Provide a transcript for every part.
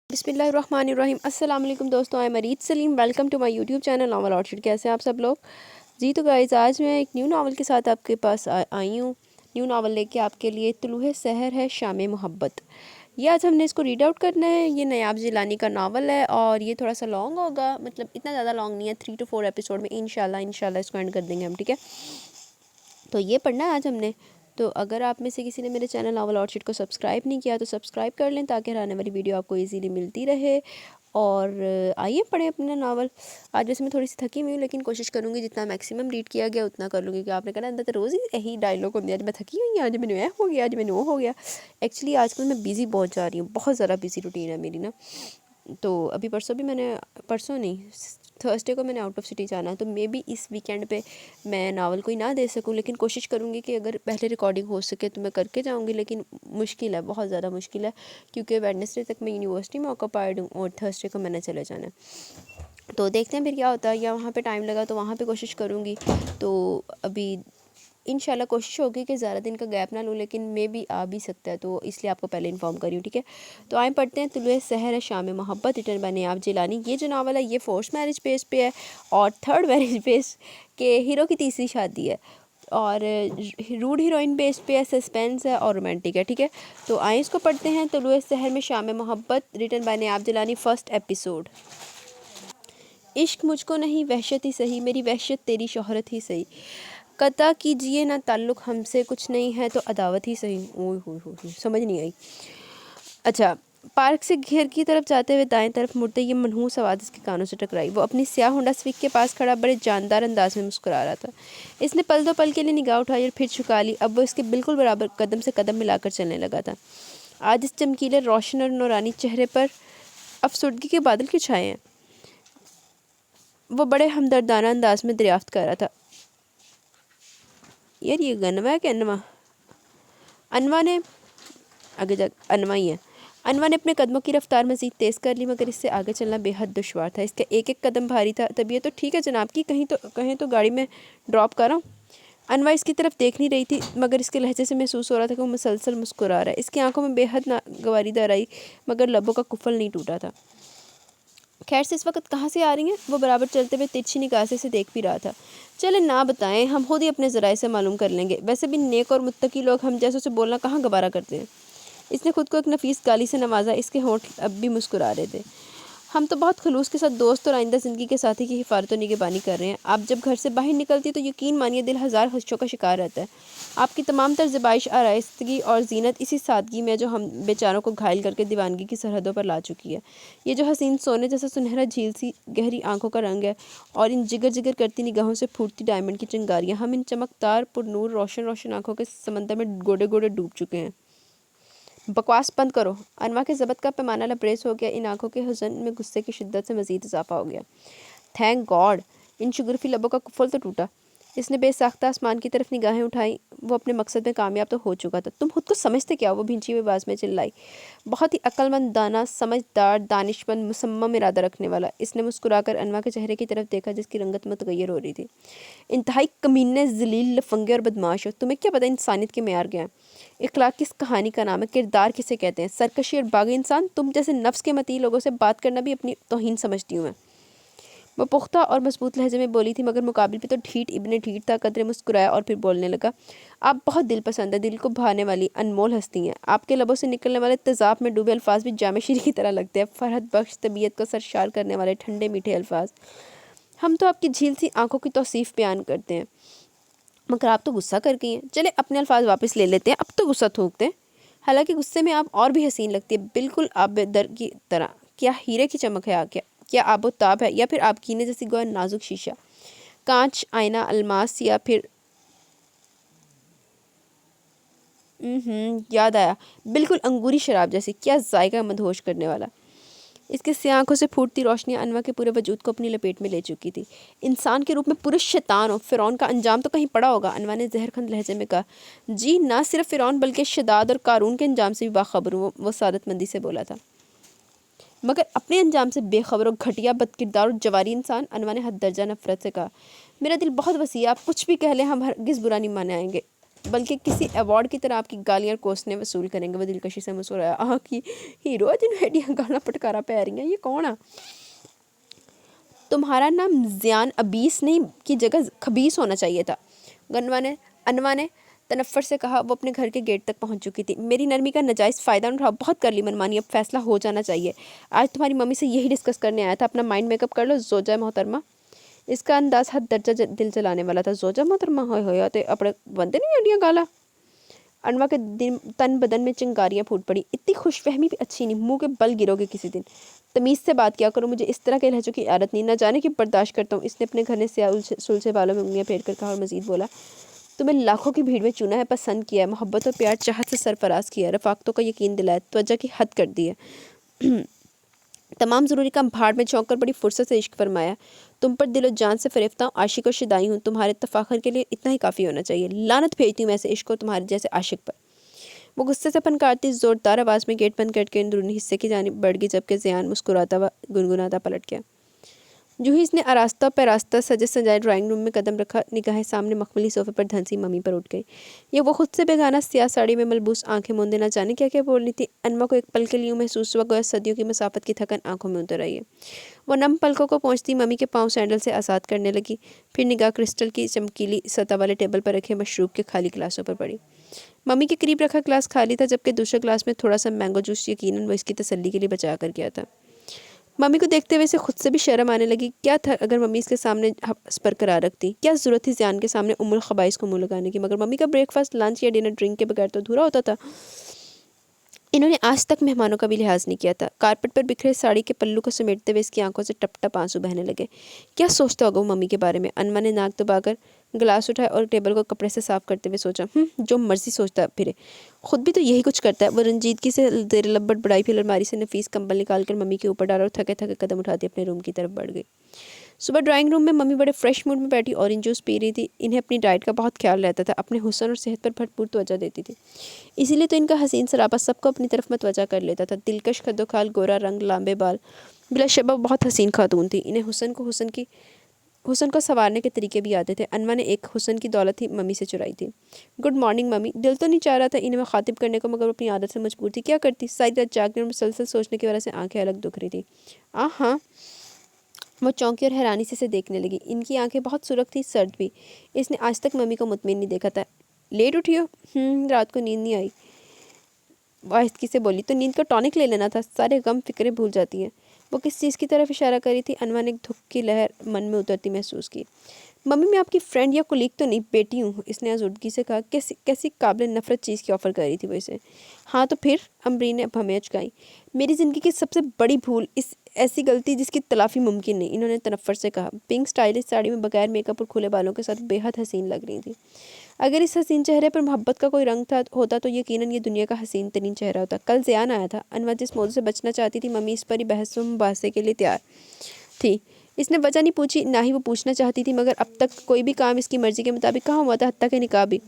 بسم اللہ الرحمن الرحیم۔ السلام علیکم دوستوں، میں Mureed Saleem, welcome to my YouTube channel novel orchid. کیسے ہیں آپ سب لوگ؟ جی تو گائز، آج میں ایک نیو ناول کے ساتھ آپ کے پاس آئی ہوں۔ نیو ناول لے کے آپ کے لیے طلوع سحر ہے شام محبت۔ یہ آج ہم نے اس کو ریڈ آؤٹ کرنا ہے۔ یہ نیاب جیلانی کا ناول ہے اور یہ تھوڑا سا لانگ ہوگا، مطلب اتنا زیادہ لانگ نہیں ہے، 3 to 4 ایپیسوڈ میں انشاءاللہ اس کو اینڈ کر دیں گے ہم، ٹھیک ہے؟ تو یہ پڑھنا ہے آج ہم نے۔ تو اگر آپ میں سے کسی نے میرے چینل ناول آرچڈ کو سبسکرائب نہیں کیا تو سبسکرائب کر لیں تاکہ آنے والی ویڈیو آپ کو ایزیلی ملتی رہے۔ اور آئیے پڑھیں اپنا ناول۔ آج ویسے میں تھوڑی سی تھکی ہوئی ہوں، لیکن کوشش کروں گی جتنا میکسیمم ریڈ کیا گیا اتنا کر لوں گی، کیونکہ آپ نے کہا اندر روز ہی یہی ڈائلاگ ہوتے ہیں، آج میں تھکی ہوئی ہوں، آج میں نے یہ ہو گیا، آج میں نے وہ ہو گیا۔ ایکچولی آج کل میں بیزی بہت جا رہی ہوں، بہت زیادہ بیزی روٹین ہے میری نا۔ تو ابھی پرسوں نہیں، تھرسڈے کو میں نے آؤٹ آف سٹی جانا ہے، تو مے بی اس ویکینڈ پہ میں ناول کوئی نہ دے سکوں، لیکن کوشش کروں گی کہ اگر پہلے ریکارڈنگ ہو سکے تو میں کر کے جاؤں گی، لیکن مشکل ہے، بہت زیادہ مشکل ہے، کیونکہ ویڈنسڈے تک میں یونیورسٹی میں آکوپائیڈ ہوں اور تھرسڈے کو میں نے چلے جانا ہے۔ تو دیکھتے ہیں پھر کیا ہوتا ہے، یا وہاں پہ ٹائم لگا تو وہاں پہ کوشش کروں گی۔ تو ابھی انشاءاللہ کوشش ہوگی کہ زیادہ دن کا گیپ نہ لوں، لیکن مے بھی آ بھی سکتا ہے، تو اس لیے آپ کو پہلے انفارم کری ہوں، ٹھیک ہے؟ تو آئیں پڑھتے ہیں طلوع سحر ہے شام محبت، ریٹن بائی نیاب جیلانی۔ یہ جو ناول ہے یہ فورس میرج بیس پہ ہے اور تھرڈ میرج بیس کے ہیرو کی تیسری شادی ہے، اور روڈ ہیروئن بیس پہ ہے، سسپینس ہے اور رومانٹک ہے، ٹھیک ہے؟ تو آئیں اس کو پڑھتے ہیں۔ طلوع سحر میں شام محبت، written by Nayab Jilani, first episode. عشق مجھ کو نہیں وحشت ہی سہی، میری وحشت تیری شہرت ہی سہی، قطع کیجئے نہ تعلق ہم سے، کچھ نہیں ہے تو عداوت ہی سہی۔ اوہ ہوئے ہوئے، سمجھ نہیں آئی۔ اچھا، پارک سے گھر کی طرف جاتے ہوئے دائیں طرف مڑتے یہ منحوس آواز اس کے کانوں سے ٹکرائی۔ وہ اپنی سیاہ ہونڈا سویگ کے پاس کھڑا بڑے جاندار انداز میں مسکرا رہا تھا۔ اس نے پل دو پل کے لیے نگاہ اٹھائی اور پھر جھکا لی۔ اب وہ اس کے بالکل برابر قدم سے قدم ملا کر چلنے لگا تھا۔ آج اس چمکیلے، روشن اور نورانی چہرے پر افسردگی کے بادل کیوں چھائے ہیں؟ وہ بڑے ہمدردانہ انداز میں دریافت کر رہا تھا۔ یار یہ گنوا ہے کہ انوا؟ انوا نے آگے جا انوا ہی ہے۔ انوا نے اپنے قدموں کی رفتار مزید تیز کر لی، مگر اس سے آگے چلنا بے حد دشوار تھا۔ اس کا ایک ایک قدم بھاری تھا۔ طبیعت تو ٹھیک ہے جناب کی، کہیں تو گاڑی میں ڈراپ کراؤں؟ انوا اس کی طرف دیکھ نہیں رہی تھی، مگر اس کے لہجے سے محسوس ہو رہا تھا کہ وہ مسلسل مسکرا رہا ہے۔ اس کی آنکھوں میں بے حد ناگواری در آئی، مگر لبوں کا قفل نہیں ٹوٹا تھا۔ خیر سے اس وقت کہاں سے آ رہی ہیں؟ وہ برابر چلتے ہوئے ترچھی نگاہ سے اسے دیکھ بھی رہا تھا۔ چلیں نہ بتائیں، ہم خود ہی اپنے ذرائع سے معلوم کر لیں گے۔ ویسے بھی نیک اور متقی لوگ ہم جیسوں سے بولنا کہاں گوارا کرتے ہیں۔ اس نے خود کو ایک نفیس گالی سے نوازا۔ اس کے ہونٹ اب بھی مسکرا رہے تھے۔ ہم تو بہت خلوص کے ساتھ دوست اور آئندہ زندگی کے ساتھی کی حفاظت و نگہبانی کر رہے ہیں۔ آپ جب گھر سے باہر نکلتی تو یقین مانیے دل ہزار خدشوں کا شکار رہتا ہے۔ آپ کی تمام تر زیبائش، آرائستگی اور زینت اسی سادگی میں جو ہم بیچاروں کو گھائل کر کے دیوانگی کی سرحدوں پر لا چکی ہے۔ یہ جو حسین سونے جیسا سنہرا جھیل سی گہری آنکھوں کا رنگ ہے اور ان جگر جگر کرتی نگاہوں سے پھوٹتی ڈائمنڈ کی چنگاریاں، ہم ان چمکدار پر نور روشن آنکھوں کے سمندر میں گوڑے گوڑے ڈوب چکے ہیں۔ بکواس بند کرو۔ انوا کے ضبط کا پیمانہ لبریز ہو گیا۔ ان آنکھوں کے حزن میں غصے کی شدت سے مزید اضافہ ہو گیا۔ تھینک گاڈ، ان شگرفی لبوں کا قفل تو ٹوٹا۔ اس نے بے ساختہ آسمان کی طرف نگاہیں اٹھائیں۔ وہ اپنے مقصد میں کامیاب تو ہو چکا تھا۔ تم خود کو سمجھتے کیا؟ وہ بھینچی ہوئی آواز میں چلائی۔ بہت ہی عقل مند، دانا، سمجھدار، دانشمند، مصمم ارادہ رکھنے والا۔ اس نے مسکرا کر انوا کے چہرے کی طرف دیکھا جس کی رنگت متغیر ہو رہی تھی۔ انتہائی کمینے، ذلیل، لفنگے اور بدمعاش ہو۔ تمہیں کیا پتہ انسانیت کے معیار کیا ہیں؟ اخلاق کس کہانی کا نام ہے؟ کردار کسے کہتے ہیں؟ سرکشی اور باغی انسان؟ تم جیسے نفس کے مطیع لوگوں سے بات کرنا بھی اپنی توہین سمجھتی ہوں میں۔ وہ پختہ اور مضبوط لہجے میں بولی تھی، مگر مقابل پہ تو ڈھیٹ ابن ڈھیٹ تھا۔ قدرے مسکرایا اور پھر بولنے لگا۔ آپ بہت دل پسند ہے، دل کو بھانے والی انمول ہستی ہیں۔ آپ کے لبوں سے نکلنے والے تیزاب میں ڈوبے الفاظ بھی جام شیری کی طرح لگتے ہیں، فرحت بخش، طبیعت کو سرشار کرنے والے ٹھنڈے میٹھے الفاظ۔ ہم تو آپ کی جھیل سی آنکھوں کی توصیف بیان کرتے ہیں، مگر آپ تو غصہ کر گئی ہیں۔ چلے اپنے الفاظ واپس لے لیتے ہیں، اب تو غصہ تھوکتے ہیں۔ حالانکہ غصے میں آپ اور بھی حسین لگتی ہے، بالکل آب در کی طرح۔ کیا ہیرے کی چمک ہے؟ کیا آب و تاب ہے، یا پھر آبگینے جیسی گویا نازک شیشہ، کانچ، آئینہ، الماس، یا پھر یاد آیا، بالکل انگوری شراب جیسی، کیا ذائقہ مدہوش کرنے والا۔ اس کے سیاہ آنکھوں سے پھوٹتی روشنیاں انوا کے پورے وجود کو اپنی لپیٹ میں لے چکی تھی۔ انسان کے روپ میں پورے شیطان ہو، فرعون کا انجام تو کہیں پڑا ہوگا، انوا نے زہر خند لہجے میں کہا۔ جی نہ صرف فرعون بلکہ شداد اور قارون کے انجام سے بھی باخبر ہوں، وہ سعادت مندی سے بولا تھا۔ مگر اپنے انجام سے بے خبر و گھٹیا، بد کردار اور جواری انسان، انوا نے حد درجہ نفرت سے کہا۔ میرا دل بہت وسیع ہے، آپ کچھ بھی کہہ لیں، ہم ہرگز برا نہیں مانیں گے۔ بلکہ کسی ایوارڈ کی طرح آپ کی گالیاں اور کوسنے وصول کریں گے۔ وہ دلکشی سے مسکرایا۔ آہ کی ہیرو جنہوں ایڈیاں گالاں پٹکارا پہ رہی ہیں، یہ کون ہے؟ تمہارا نام زیان ابیس نہیں کی جگہ خبیث ہونا چاہیے تھا، انوا نے تنفر سے کہا۔ وہ اپنے گھر کے گیٹ تک پہنچ چکی تھی۔ میری نرمی کا ناجائز فائدہ اٹھاؤ، بہت کر لی منمانی، اب فیصلہ ہو جانا چاہیے۔ آج تمہاری ممی سے یہی ڈسکس کرنے آیا تھا، اپنا مائنڈ میک اپ کر لو زوجہ محترمہ۔ اس کا انداز حد درجہ دل جلانے والا تھا۔ زوجہ محترمہ ہوئے ہوئے تے اپنے بندے نہیں اڈیاں گالا۔ انوا کے تن بدن میں چنگاریاں پھوٹ پڑی۔ اتنی خوش فہمی بھی اچھی نہیں، منہ کے بل گرو گے کسی دن۔ تمیز سے بات کیا کرو، مجھے اس طرح کے لہجوں کی عادت نہیں، نہ جانے کی برداشت کرتا ہوں۔ اس نے اپنے گھنے سیاہ سلسلے بالوں میں انگلیاں پھیر کر کہا اور مزید بولا، تمہیں لاکھوں کی بھیڑ میں چنا ہے، پسند کیا ہے، محبت اور پیار چاہت سے سرفراز کیا ہے، رفاقتوں کا یقین دلایا، توجہ کی حد کر دی ہے، تمام ضروری کام بھاڑ میں چھونک کر بڑی فرصت سے عشق فرمایا۔ تم پر دل و جان سے فریفتہ ہوں، عاشق و شدائی ہوں، تمہارے تفاخر کے لیے اتنا ہی کافی ہونا چاہیے۔ لعنت بھیجتی ہوں ایسے عشق کو تمہارے جیسے عاشق پر۔ وہ غصے سے پھنکارتی زوردار آواز میں گیٹ بند کر کے اندرونی حصے کی جانب بڑھ گئی، جبکہ زیان مسکراتا و گنگناتا پلٹ گیا۔ جو ہی اس نے آراستہ پیراستہ سجے سجائے ڈرائنگ روم میں قدم رکھا، نگاہیں سامنے مخملی صوفے پر دھنسی ممی پر اٹھ گئی۔ یہ وہ خود سے بیگانہ سیاہ ساڑی میں ملبوس آنکھیں موندے نہ جانے کیا کیا بول رہی تھی۔ انوا کو ایک پل کے لیے محسوس ہوا گویا صدیوں کی مسافت کی تھکن آنکھوں میں اتر آئی ہے۔ وہ نم پلکوں کو پہنچتی ممی کے پاؤں سینڈل سے آزاد کرنے لگی، پھر نگاہ کرسٹل کی چمکیلی سطح والے ٹیبل پر رکھے مشروب کے خالی گلاسوں پر پڑی۔ ممی کے قریب رکھا گلاس خالی تھا، جبکہ دوسرے گلاس میں تھوڑا سا مینگو جوس یقیناً وہ اس کی تسلی کے لیے بچا کر گیا تھا۔ ممی کو دیکھتے ہوئے اسے خود سے بھی شرم آنے لگی۔ کیا تھا اگر ممی اس کے سامنے حبس برقرار رکھتی؟ کیا ضرورت تھی زیان کے سامنے ام الخبائث کو منہ لگانے کی؟ مگر ممی کا بریک فاسٹ، لنچ یا ڈنر ڈرنک کے بغیر تو ادھورا ہوتا تھا۔ انہوں نے آج تک مہمانوں کا بھی لحاظ نہیں کیا تھا۔ کارپٹ پر بکھرے ساڑی کے پلو کو سمیٹتے ہوئے اس کی آنکھوں سے ٹپ ٹپ آنسو بہنے لگے۔ کیا سوچتا ہوگا وہ ممی کے بارے میں؟ انوا نے ناک دبا کر گلاس اٹھایا اور ٹیبل کو کپڑے سے صاف کرتے ہوئے سوچا، جو مرضی سوچتا پھرے، خود بھی تو یہی کچھ کرتا ہے۔ وہ رنجیدگی سے زیر لب بڑبڑائی، پھر الماری سے نفیس کمبل نکال کر ممی کے اوپر ڈالا اور تھکے تھکے قدم اٹھاتی اپنے روم کی طرف بڑھ گئی۔ صبح ڈرائنگ روم میں ممی بڑے فریش موڈ میں بیٹھی اورنج جوس پی رہی تھی۔ انہیں اپنی ڈائٹ کا بہت خیال رہتا تھا، اپنے حسن اور صحت پر بھرپور توجہ دیتی تھی، اسی لیے تو ان کا حسین سراپا سب کو اپنی طرف متوجہ کر لیتا تھا۔ دلکش قد و کھال، گورا رنگ، لامبے بال، بلا شبہ بہت حسین خاتون تھی۔ انہیں حسن کو سنوارنے کے طریقے بھی آتے تھے۔ انوا نے ایک حسن کی دولت ہی ممی سے چرائی تھی۔ Good morning mummy. دل تو نہیں چاہ رہا تھا انہیں مخاطب کرنے کو، مگر اپنی عادت سے مجبور تھی۔ کیا کرتی؟ ساری رات جاگنے اور مسلسل سوچنے کی وجہ سے آنکھیں الگ دکھ رہی تھی۔ ہاں۔ وہ چونکی اور حیرانی سے اسے دیکھنے لگی۔ ان کی آنکھیں بہت سرخ تھی، سرد بھی۔ اس نے آج تک ممی کو مطمئن نہیں دیکھا تھا۔ لیٹ اٹھی ہو؟ رات کو نیند نہیں آئی، واحدگی سے بولی۔ تو نیند کا ٹونک لے لینا تھا، سارے غم فکریں بھول جاتی ہیں۔ وہ کس چیز کی طرف اشارہ کری تھی؟ انوا نے ایک دھک کی لہر من میں اترتی محسوس کی۔ ممی میں آپ کی فرینڈ یا کولیگ تو نہیں، بیٹی ہوں، اس نے آزردگی سے کہا۔ کیسی قابل نفرت چیز کی آفر کر رہی تھی وہ اسے۔ ہاں تو پھر؟ امبرین نے بھمیں چکائی۔ میری زندگی کی سب سے بڑی بھول، ایسی غلطی جس کی تلافی ممکن نہیں، انہوں نے تنفر سے کہا۔ پنک سٹائلش ساڑی میں بغیر میک اپ اور کھلے بالوں کے ساتھ بے حد حسین لگ رہی تھی۔ اگر اس حسین چہرے پر محبت کا کوئی رنگ ہوتا تو یقیناً یہ دنیا کا حسین ترین چہرہ ہوتا۔ کل زیان آیا تھا۔ انوا جس موضوع سے بچنا چاہتی تھی، ممی اس پر ہی بحث و مباحثے کے لیے تیار تھی۔ اس نے وجہ نہیں پوچھی، نہ ہی وہ پوچھنا چاہتی تھی، مگر اب تک کوئی بھی کام اس کی مرضی کے مطابق کہاں ہوا تھا، حتیٰ کہ نکاح بھی۔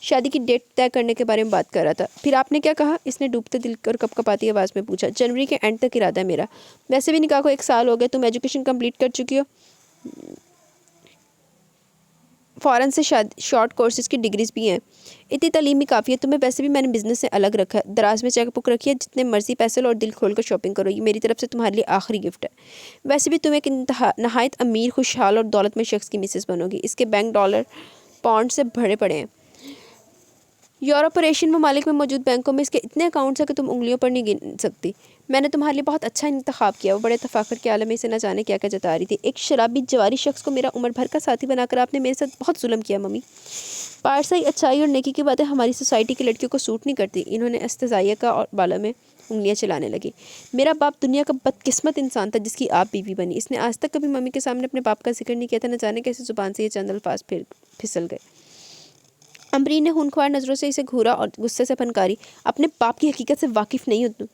شادی کی ڈیٹ طے کرنے کے بارے میں بات کر رہا تھا۔ پھر آپ نے کیا کہا؟ اس نے ڈوبتے دل اور کپکپاتی آواز میں پوچھا۔ جنوری کے اینڈ تک ارادہ ہے میرا۔ ویسے بھی نکاح کو 1 سال ہو گیا، تم ایجوکیشن کمپلیٹ کر چکی ہو، فوراً سے شارٹ کورسز کی ڈگریز بھی ہیں، اتنی تعلیم بھی کافی ہے۔ تمہیں ویسے بھی میں نے بزنس سے الگ رکھا ہے، دراز میں چیک بک رکھی ہے، جتنے مرضی پیسے لو اور دل کھول کر شاپنگ کرو، یہ میری طرف سے تمہارے لیے آخری گفٹ ہے۔ ویسے بھی تم ایک نہایت امیر، خوشحال اور دولت مند شخص کی مسز بنو گی، اس کے بینک ڈالر پاؤنڈ سے بھرے پڑے ہیں۔ یورپ اور ایشین ممالک میں موجود بینکوں میں اس کے اتنے اکاؤنٹس ہیں کہ تم انگلیوں پر نہیں گن سکتی۔ میں نے تمہارے لیے بہت اچھا انتخاب کیا۔ وہ بڑے تفاخر کے عالم میں اسے نہ جانے کیا کیا جتا رہی تھی۔ ایک شرابی جواری شخص کو میرا عمر بھر کا ساتھی بنا کر آپ نے میرے ساتھ بہت ظلم کیا ممی۔ پارسائی، اچھائی اور نیکی کی باتیں ہماری سوسائٹی کی لڑکیوں کو سوٹ نہیں کرتی۔ انہوں نے استضاعیہ کا اور بالوں میں انگلیاں چلانے لگی۔ میرا باپ دنیا کا بدقسمت انسان تھا جس کی آپ بیوی بنی۔ اس نے آج تک کبھی ممی کے سامنے اپنے باپ کا ذکر نہیں کیا تھا، نہ جانے کیسے زبان سے یہ چند الفاظ پھسل گئے۔ امبرین نے خونخوار نظروں سے اسے گھورا اور غصے سے پھنکاری۔ اپنے باپ کی حقیقت سے واقف نہیں ہو تم،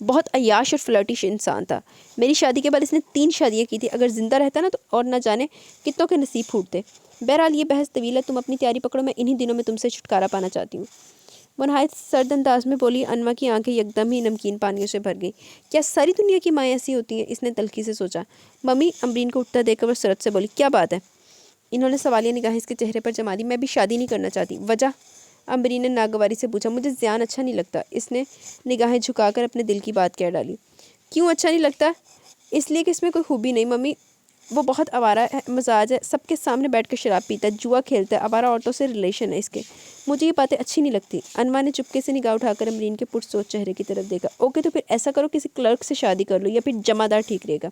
بہت عیاش اور فلرٹش انسان تھا۔ میری شادی کے بعد اس نے 3 شادیاں کی تھی، اگر زندہ رہتا نا تو اور نہ جانے کتنوں کے نصیب پھوٹتے۔ بہرحال یہ بحث طویل ہے، تم اپنی تیاری پکڑو، میں انہی دنوں میں تم سے چھٹکارا پانا چاہتی ہوں۔ وہ نہایت سرد انداز میں بولی۔ انوا کی آنکھیں یکدم ہی نمکین پانیوں سے بھر گئیں۔ کیا ساری دنیا کی مائیں ایسی ہوتی ہیں؟ اس نے تلخی سے سوچا۔ ممی، امبرین کو اٹھتا دیکھ کر وہ سرد سے بولی۔ کیا بات ہے؟ انہوں نے سوالیہ نگاہیں اس کے چہرے پر جما دی۔ میں بھی شادی نہیں کرنا چاہتی۔ وجہ؟ امبرین نے ناگواری سے پوچھا۔ مجھے زیان اچھا نہیں لگتا۔ اس نے نگاہیں جھکا کر اپنے دل کی بات کہہ ڈالی۔ کیوں اچھا نہیں لگتا؟ اس لیے کہ اس میں کوئی خوبی نہیں ممی، وہ بہت آوارہ مزاج ہے، سب کے سامنے بیٹھ کر شراب پیتا ہے، جوا کھیلتا ہے، آوارہ عورتوں سے ریلیشن ہے اس کے، مجھے یہ باتیں اچھی نہیں لگتی۔ انواں نے چپکے سے نگاہ اٹھا کر امرین کے پرسوچ چہرے کی طرف دیکھا۔ اوکے تو پھر ایسا کرو، کسی کلرک سے شادی کر لو یا پھر جمع دار ٹھیک رہے گا۔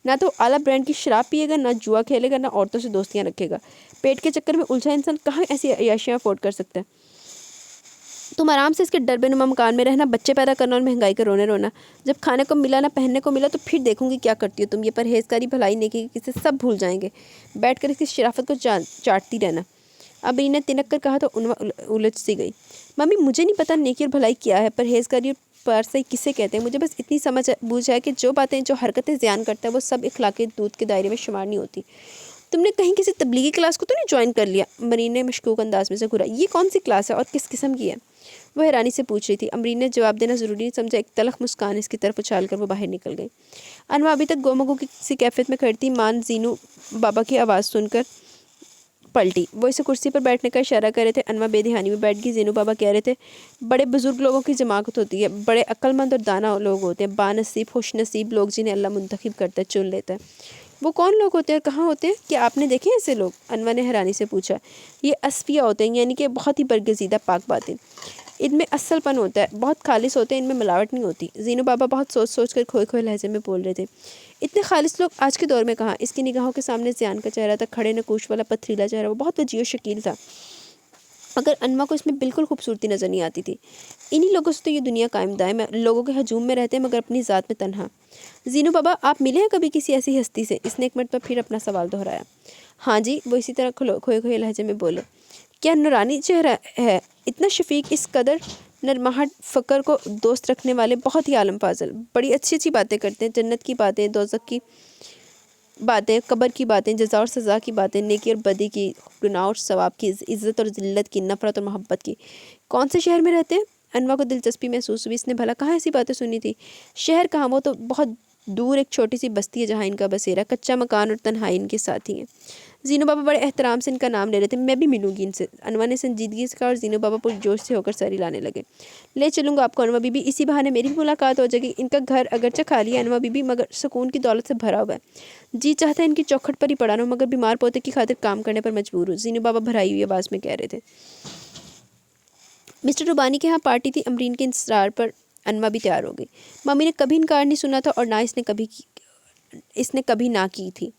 نہ تو اعلیٰ برانڈ کی شراب پیے گا، نہ جوا کھیلے گا، نہ عورتوں سے دوستیاں رکھے گا۔ پیٹ کے چکر میں الجھا انسان کہاں ایسی عیاشیاں افورڈ کر سکتا ہے؟ تم آرام سے اس کے ڈر بے نما مکان میں رہنا، بچے پیدا کرنا اور مہنگائی کا رونا۔ جب کھانے کو ملا نہ پہننے کو ملا تو پھر دیکھوں گی کیا کرتی ہو تم۔ یہ پرہیزگاری بھلائی نیکی کسی سب بھول جائیں گے، بیٹھ کر اس کی شرافت کو چاٹتی رہنا۔ ابھی نے تنک کر کہا تو انواں الجھ سی گئی۔ ممی مجھے نہیں پتا نیکی اور بھلائی کیا ہے، پرہیزگاری اور پارسائی کسے کہتے ہیں، مجھے بس اتنی سمجھ بوجھ ہے کہ جو باتیں جو حرکتیں زیان کرتا ہے وہ سب اخلاقی دودھ کے دائرے میں شمار نہیں ہوتی۔ تم نے کہیں کسی تبلیغی کلاس کو تو نہیں جوائن کر لیا؟ مرین نے مشکوک انداز میں سے گھورا۔ یہ کون سی کلاس ہے اور کس قسم کی ہے؟ وہ حیرانی سے پوچھ رہی تھی۔ امرین نے جواب دینا ضروری نہیں سمجھا، ایک تلخ مسکان اس کی طرف اچھال کر وہ باہر نکل گئی۔ انواں ابھی تک گومگو کی کسی کیفیت میں کھڑی تھی، مان زینو بابا کی آواز سن کر پلٹی۔ وہ اسے کرسی پر بیٹھنے کا اشارہ کر رہے تھے۔ انواں بے دھیانی میں بیٹھ گئی۔ زینو بابا کہہ رہے تھے، بڑے بزرگ لوگوں کی جماعت ہوتی ہے، بڑے عقل مند اور دانا لوگ ہوتے ہیں، بانصیب خوش نصیب لوگ جنہیں اللہ منتخب کرتا ہے، چن لیتا ہے۔ وہ کون لوگ ہوتے ہیں اور کہاں ہوتے ہیں؟ کیا آپ نے دیکھے ایسے لوگ؟ انواں نے حیرانی سے پوچھا۔ یہ اصفیاء ہوتے ہیں، یعنی کہ بہت ہی برگزیدہ پاک باطن، ان میں اصل پن ہوتا ہے، بہت خالص ہوتے ہیں، ان میں ملاوٹ نہیں ہوتی۔ زینو بابا بہت سوچ سوچ کر کھوئے کھوئے لہجے میں بول رہے تھے۔ اتنے خالص لوگ آج کے دور میں کہاں؟ اس کی نگاہوں کے سامنے زیان کا چہرہ تھا، کھڑے نکوش والا پتھریلا چہرہ، وہ بہت وجیح و شکیل تھا، مگر انواں کو اس میں بالکل خوبصورتی نظر نہیں آتی تھی۔ انہی لوگوں سے تو یہ دنیا قائم دائم ہے، لوگوں کے ہجوم میں رہتے ہیں مگر اپنی ذات میں تنہا۔ زینو بابا آپ ملے ہیں کبھی کسی ایسی ہستی سے؟ اس نے ایک مرتبہ پھر اپنا سوال دہرایا۔ ہاں جی، وہ اسی طرح کھوئے کھوئے لہجے میں بولے۔ کیا نورانی چہرہ ہے، اتنا شفیق، اس قدر نرمہٹ، فقر کو دوست رکھنے والے، بہت ہی عالم فاضل، بڑی اچھی اچھی باتیں کرتے ہیں، جنت کی باتیں، دوزخ کی باتیں، قبر کی باتیں، جزا اور سزا کی باتیں، نیکی اور بدی کی، گناہ اور ثواب کی، عزت اور ذلت کی، نفرت اور محبت کی۔ کون سے شہر میں رہتے ہیں؟ انواں کو دلچسپی محسوس ہوئی، اس نے بھلا کہاں ایسی باتیں سنی تھی؟ شہر کہاں، وہ تو بہت دور ایک چھوٹی سی بستی ہے جہاں ان کا بسیرا، کچا مکان اور تنہائی ان کے ساتھی ہیں۔ زینو بابا بڑے احترام سے ان کا نام لے رہے تھے۔ میں بھی ملوں گی ان سے، انواں نے سنجیدگی سے کہا، اور زینو بابا پرجوش سے ہو کر سر ہلانے لگے۔ لے چلوں گا آپ کو انواں بی بی، اسی بہانے میری بھی ملاقات ہو جائے گی۔ ان کا گھر اگرچہ خالی ہے انواں بی بی، مگر سکون کی دولت سے بھرا ہوا ہے، جی چاہتا ہے ان کی چوکھٹ پر ہی پڑا رہوں، مگر بیمار پوتے کی خاطر کام کرنے پر مجبور ہوں، زینو بابا بھرائی ہوئی آواز میں کہہ رہے تھے۔ مسٹر ربانی کے ہاں پارٹی تھی۔ امرین کے اصرار پر انواں بھی تیار ہو گئی۔ ممی نے کبھی انکار نہیں سنا تھا اور نہ اس نے کبھی نہ کی تھی۔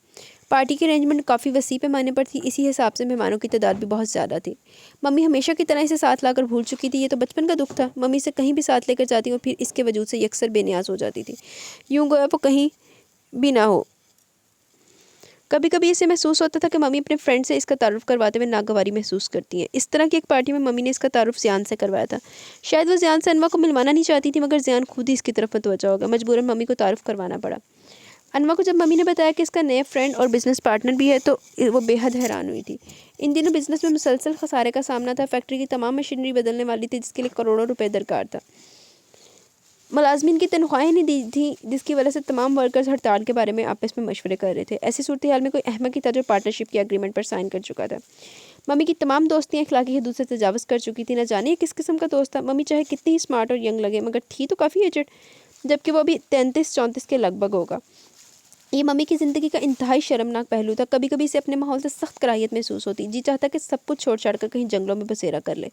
پارٹی کی ارینجمنٹ کافی وسیع پیمانے پر تھی، اسی حساب سے مہمانوں کی تعداد بھی بہت زیادہ تھی۔ ممی ہمیشہ کی طرح اسے ساتھ لا کر بھول چکی تھی، یہ تو بچپن کا دکھ تھا۔ ممی سے کہیں بھی ساتھ لے کر جاتی اور پھر اس کے وجود سے یکسر بے نیاز ہو جاتی تھی، یوں گویا وہ کہیں بھی نہ ہو۔ کبھی کبھی اسے محسوس ہوتا تھا کہ ممی اپنے فرینڈ سے اس کا تعارف کرواتے ہوئے ناگواری محسوس کرتی ہیں۔ اس طرح کی ایک پارٹی میں ممی نے اس کا تعارف زیان سے کروایا تھا۔ شاید وہ زیان سے انواں کو ملوانا نہیں چاہتی تھی، مگر زیان خود ہی اس کی طرف متوجہ ہوگا، مجبوراً ممی کو تعارف کروانا پڑا۔ انواں کو جب ممی نے بتایا کہ اس کا نیا فرینڈ اور بزنس پارٹنر بھی ہے تو وہ بے حد حیران ہوئی تھی۔ ان دنوں بزنس میں مسلسل خسارے کا سامنا تھا، فیکٹری کی تمام مشینری بدلنے والی تھی جس کے لیے کروڑوں روپے درکار تھا، ملازمین کی تنخواہیں نہیں دی تھیں جس کی وجہ سے تمام ورکرز ہڑتال کے بارے میں آپس میں مشورے کر رہے تھے۔ ایسی صورتحال میں کوئی احمق کی طرح پارٹنرشپ کی اگریمنٹ پر سائن کر چکا تھا۔ ممی کی تمام دوستیاں اخلاقی حدود سے تجاوز کر چکی تھی، نہ جانے یہ کس قسم کا دوست تھا۔ ممی چاہے کتنی ہی اسمارٹ اور ینگ لگے مگر تھی تو کافی ایجڈ، جبکہ وہ ابھی 33-34 کے لگ بھگ ہوگا۔ یہ ممی کی زندگی کا انتہائی شرمناک پہلو تھا۔ کبھی کبھی اسے اپنے ماحول سے سخت کراہیت محسوس ہوتی، جی چاہتا کہ سب کچھ چھوڑ چھاڑ کر کہیں جنگلوں میں بسیرا کر لے۔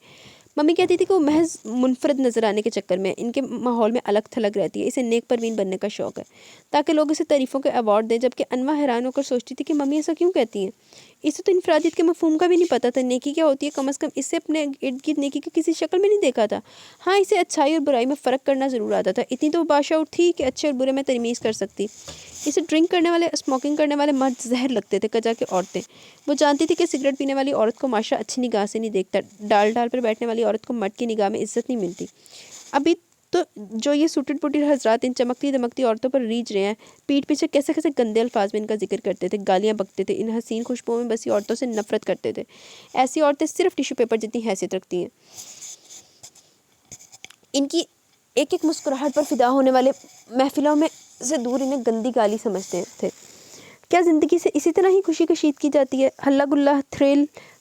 ممی کہتی تھی کہ وہ محض منفرد نظر آنے کے چکر میں ان کے ماحول میں الگ تھلگ رہتی ہے، اسے نیک پروین بننے کا شوق ہے تاکہ لوگ اسے تعریفوں کے ایوارڈ دیں، جبکہ انواع حیران ہو کر سوچتی تھی کہ ممی ایسا کیوں کہتی ہیں، اسے تو انفرادیت کے مفہوم کا بھی نہیں پتہ تھا، نیکی کیا ہوتی ہے، کم از کم اسے اپنے ارد گرد نیکی کی کسی شکل میں نہیں دیکھا تھا۔ ہاں، اسے اچھائی اور برائی میں فرق کرنا ضرور آتا تھا، اتنی تو باشعور تھی کہ اچھے اور برے میں تمیز کر سکتی۔ اسے ڈرنک کرنے والے، اسموکنگ کرنے والے مرد زہر لگتے تھے، کجا کہ عورتیں۔ وہ جانتی تھی کہ سگریٹ پینے والی عورت کو معاشرہ اچھی نگاہ سے نہیں دیکھتا، ڈال پر بیٹھنے والی عورت کو مرد کی نگاہ میں عزت نہیں ملتی۔ ابھی تو جو یہ سوٹڈ پوٹڈ حضرات ان چمکتی دمکتی عورتوں پر ریجھ رہے ہیں، پیٹھ پیچھے کیسے کیسے گندے الفاظ میں ان کا ذکر کرتے تھے، گالیاں بکتے تھے، ان حسین خوشبوؤں میں بسی عورتوں سے نفرت کرتے تھے۔ ایسی عورتیں صرف ٹیشو پیپر جتنی حیثیت رکھتی ہیں، ان کی ایک ایک مسکراہٹ پر فدا ہونے والے محفلوں میں سے دور انہیں گندی گالی سمجھتے تھے۔ کیا زندگی سے اسی طرح ہی خوشی کشید کی جاتی ہے؟ ہلا گلا، تھرل،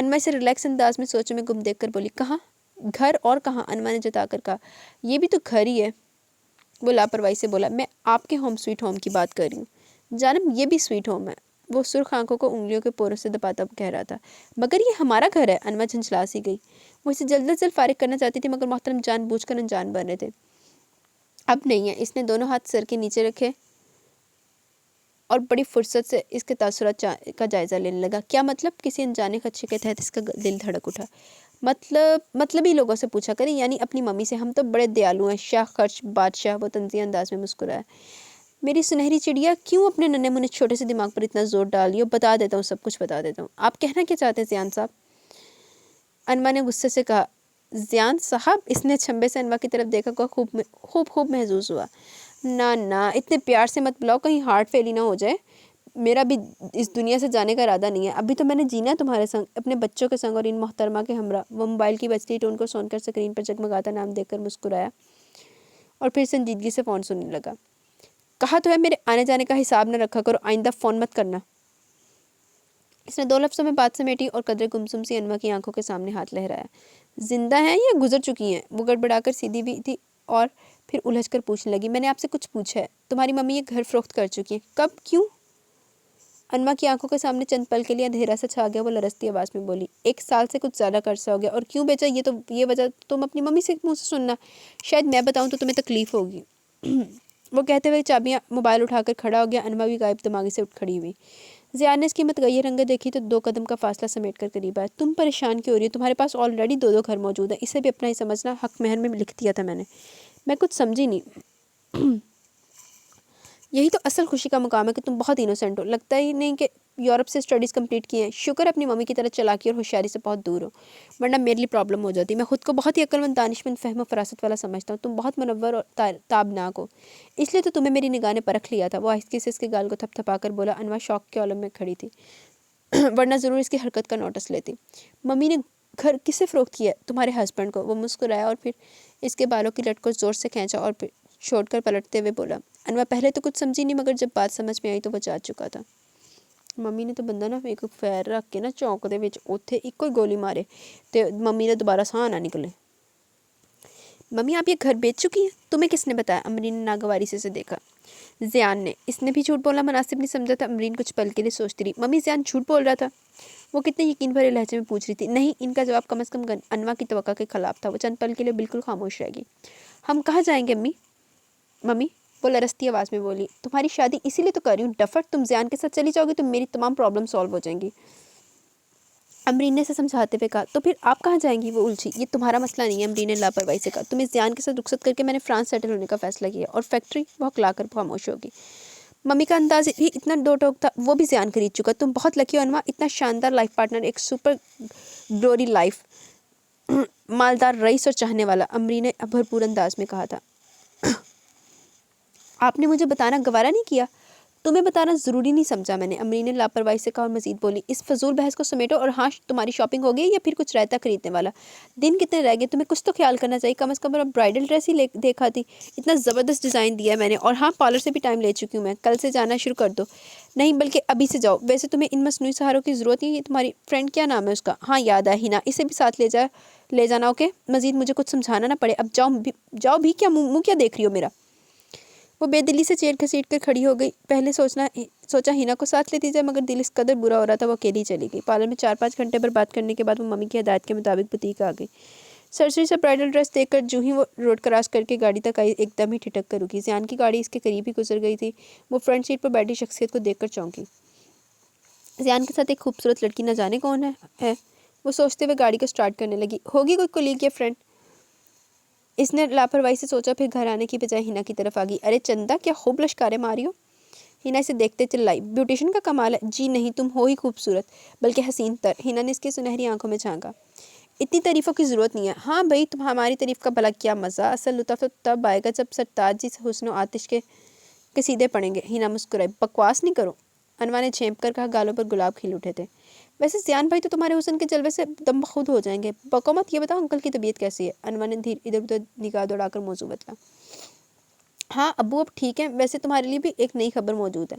انما سے ریلیکس انداز میں سوچوں میں گم دیکھ کر بولی کہاں؟ گھر اور کہاں؟ انما نے جتا کر کہا یہ بھی تو گھر ہی ہے۔ وہ لاپرواہی سے بولا میں آپ کے ہوم سویٹ ہوم کی بات کر رہی ہوں جانب، یہ بھی سویٹ ہوم ہے۔ وہ سرخ آنکھوں کو انگلیوں کے پوروں سے دباتا کہہ رہا تھا مگر یہ ہمارا گھر ہے۔ انما جھنجھلا سی گئی، وہ اسے جلد از جلد فارغ کرنا چاہتی تھی مگر محترم جان بوجھ کر انجان بن رہے تھے۔ اب نہیں ہے۔ اس نے دونوں ہاتھ سر کے نیچے رکھے اور بڑی فرصت سے اس کے تاثرات کا جائزہ لینے لگا۔ کیا مطلب؟ کسی انجانے خدشے کے تحت اس کا دل دھڑک اٹھا۔ مطلب ہی لوگوں سے پوچھا کریں، یعنی اپنی ممی سے۔ ہم تو بڑے دیالو ہیں، شاہ خرچ بادشاہ۔ وہ طنزیہ انداز میں مسکرایا۔ میری سنہری چڑیا، کیوں اپنے ننھے منھے چھوٹے سے دماغ پر اتنا زور ڈال رہی ہو؟ بتا دیتا ہوں، سب کچھ بتا دیتا ہوں۔ آپ کہنا کیا چاہتے ہیں زیان صاحب؟ انما نے غصے سے کہا زیان صاحب؟ اس نے چھمبے سے انما کی طرف دیکھا کو خوب محظوظ ہوا۔ نہ اتنے پیار سے مت بلاؤ، کہیں ہارٹ فیل ہی نہ ہو جائے۔ میرا بھی اس دنیا سے جانے کا ارادہ نہیں ہے، ابھی تو میں نے جینا تمہارے سنگ، اپنے بچوں کے سنگ اور ان محترمہ کے ہمراہ۔ وہ موبائل کی بجتی ٹون کو سن کر سکرین پر جگمگاتا نام دیکھ کر مسکرایا اور پھر سنجیدگی سے فون سننے لگا۔ کہا تو ہے میرے آنے جانے کا حساب نہ رکھا کرو، آئندہ فون مت کرنا۔ اس نے 2 لفظوں میں بات سمیٹی اور قدرے گمسم سی انما کی آنکھوں کے سامنے ہاتھ لہرایا۔ زندہ ہیں یا گزر چکی ہیں؟ وہ گڑبڑا کر سیدھی بھی تھی اور پھر الجھ کر پوچھنے لگی میں نے آپ سے کچھ پوچھا ہے؟ تمہاری ممی یہ گھر فروخت کر چکی ہیں۔ کب؟ کیوں؟ انما کی آنکھوں کے سامنے چند پل کے لیے اندھیرا سا چھا گیا۔ وہ لرزتی آواز میں بولی 1 سال سے کچھ زیادہ عرصہ ہو گیا۔ اور کیوں بیچا؟ یہ وجہ تم اپنی ممی سے منہ سے سننا، شاید میں بتاؤں تو تمہیں تکلیف ہوگی۔ وہ کہتے ہوئے چابیاں موبائل اٹھا کر کھڑا ہو گیا۔ انما بھی غائب دماغی سے اٹھ کھڑی ہوئی۔ زیان نے اس کی متغیر رنگیں دیکھی تو 2 قدم کا فاصلہ سمیٹ کر قریب آیا۔ تم پریشان کیوں ہو رہی ہو؟ تمہارے پاس آلریڈی 2 گھر موجود ہیں، اسے بھی اپنا ہی سمجھنا۔ حق مہر میں لکھ دیا تھا میں نے۔ میں کچھ سمجھی نہیں۔ یہی تو اصل خوشی کا مقام ہے کہ تم بہت انوسینٹ ہو۔ لگتا ہی نہیں کہ یورپ سے اسٹڈیز کمپلیٹ کی ہیں۔ شکر اپنی ممی کی طرح چالاکی اور ہوشیاری سے بہت دور ہو، ورنہ میرے لیے پرابلم ہو جاتی۔ میں خود کو بہت ہی عقل مند، دانشمند، فہم و فراست والا سمجھتا ہوں۔ تم بہت منور اور تابناک ہو، اس لیے تو تمہیں میری نگاہ نے پرکھ لیا تھا۔ وہ آہستگی سے اس کے گال کو تھپ تھپا کر بولا۔ انما شوق کے عالم میں کھڑی تھی، ورنہ ضرور اس کی حرکت کا نوٹس لیتی۔ ممی نے گھر کسے فروخت کیا ہے؟ تمہارے ہسبینڈ کو۔ وہ مسکرایا اور پھر اس کے بالوں کی لٹ کو زور سے کھینچا اور پھر چھوڑ کر پلٹتے ہوئے بولا۔ انوا پہلے تو کچھ سمجھی نہیں مگر جب بات سمجھ میں آئی تو وہ جا چکا تھا۔ ممی نے تو بندہ نا ایک فیر رکھ کے نا چونک دے وچ اوتھے ایک ہی گولی مارے تے ممی نے دوبارہ ساہ نہ نکلے۔ ممی آپ یہ گھر بیچ چکی ہیں؟ تمہیں کس نے بتایا؟ امرین نے ناگواری سے دیکھا۔ زیان نے۔ اس نے بھی جھوٹ بولنا مناسب نہیں سمجھا تھا۔ امرین کچھ پل کے لیے سوچتی رہی۔ ممی زیان جھوٹ بول رہا تھا؟ وہ کتنے یقین بھرے لہجے میں پوچھ رہی تھی۔ نہیں، ان کا جواب کم از کم انوا کی توقع کے خلاف تھا۔ وہ چند پل کے لیے بالکل خاموش رہ گئی۔ ہم کہاں جائیں گے ممی؟ وہ لرزتی آواز میں بولی۔ تمہاری شادی اسی لیے تو کر رہی ہوں ڈفٹ، تم زیان کے ساتھ چلی جاؤ گی تو میری تمام پرابلم سالو ہو جائیں گی۔ امرین نے اسے سمجھاتے ہوئے کہا۔ تو پھر آپ کہاں جائیں گی؟ وہ الجھی۔ یہ تمہارا مسئلہ نہیں ہے، امرین نے لاپرواہی سے کہا۔ تمہیں زیان کے ساتھ رخصت کر کے میں نے فرانس سیٹل ہونے کا فیصلہ کیا اور فیکٹری۔ وہ ہکلا کر خاموش ہوگی۔ ممی کا انداز ہی اتنا ڈو ٹوک تھا، وہ بھی زیان خرید چکا۔ تم بہت لکی ہو انوا، اتنا شاندار لائف پارٹنر، ایک سپر گلوری لائف، مالدار رئیس اور چاہنے والا، امرین نے بھرپور انداز میں کہا تھا۔ آپ نے مجھے بتانا گوارا نہیں کیا؟ تمہیں بتانا ضروری نہیں سمجھا میں نے، امرین نے لاپرواہی سے کہا اور مزید بولی۔ اس فضول بحث کو سمیٹو اور ہاں، تمہاری شاپنگ ہو گئی یا پھر کچھ رہتا خریدنے والا؟ دن کتنے رہ گئے؟ تمہیں کچھ تو خیال کرنا چاہیے، کم از کم برائڈل ڈریس ہی دیکھا تھی، اتنا زبردست ڈیزائن دیا ہے میں نے۔ اور ہاں، پارلر سے بھی ٹائم لے چکی ہوں میں، کل سے جانا شروع کر دو۔ نہیں بلکہ ابھی سے جاؤ۔ ویسے تمہیں ان مصنوعی سہاروں کی ضرورت نہیں ہے۔ تمہاری فرینڈ کیا نام ہے اس کا؟ ہاں یاد ہے، ہینا، اسے بھی ساتھ لے جانا۔ اوکے، مزید مجھے کچھ سمجھانا نہ پڑے، اب جاؤ بھی کیا منہ کیا دیکھ رہی ہو میرا؟ وہ بے دلی سے چیئر گھسیٹ کر کھڑی ہو گئی۔ پہلے سوچا ہینا کو ساتھ لیتی جائے مگر دل اس قدر برا ہو رہا تھا وہ اکیلی چلی گئی۔ پارلر میں 4-5 گھنٹے برباد کرنے کے بعد وہ ممی کی ہدایت کے مطابق بوتیک آ گئی۔ سرسری سے برائڈل ڈریس دیکھ کر جو ہی وہ روڈ کراس کر کے گاڑی تک آئی، ایک دم ہی ٹھٹک کر رکی۔ زیان کی گاڑی اس کے قریب ہی گزر گئی تھی۔ وہ فرنٹ سیٹ پر بیٹھی شخصیت کو دیکھ کر چونکی۔ زیان کے ساتھ ایک خوبصورت لڑکی، نہ جانے کون ہے؟ وہ سوچتے ہوئے گاڑی کو سٹارٹ کرنے لگی۔ ہوگی کوئی کولیگ یا فرینڈ؟ اس نے لاپرواہی سے سوچا، پھر گھر آنے کی بجائے ہینا کی طرف آ گئی۔ ارے چندا، کیا خوب لشکارے ماری ہو؟ ہینا اسے دیکھتے چلائی۔ بیوٹیشن کا کمال ہے۔ جی نہیں، تم ہو ہی خوبصورت، بلکہ حسین تر۔ ہینا نے اس کی سنہری آنکھوں میں جھانکا۔ اتنی تعریفوں کی ضرورت نہیں ہے۔ ہاں بھائی، تم ہماری تعریف کا بھلا کیا مزہ، اصل لطف تو تب آئے گا جب سرتاج جی حسن و آتش کے قصیدے پڑھیں گے۔ ہینا مسکرائی۔ بکواس نہیں کرو، انوا نے جھینپ کر کہا۔ گالوں پر گلاب کھل اٹھے تھے۔ ویسے زیان بھائی تو تمہارے حسن کے جلوے سے دم بخود ہو جائیں گے۔ بکو مت، یہ بتاؤ انکل کی طبیعت کیسی ہے؟ انوا نے ادھر ادھر نگاہ دوڑا کر موضوع بدلا۔ ہاں ابو اب ٹھیک ہے، ویسے تمہارے لیے بھی ایک نئی خبر موجود ہے۔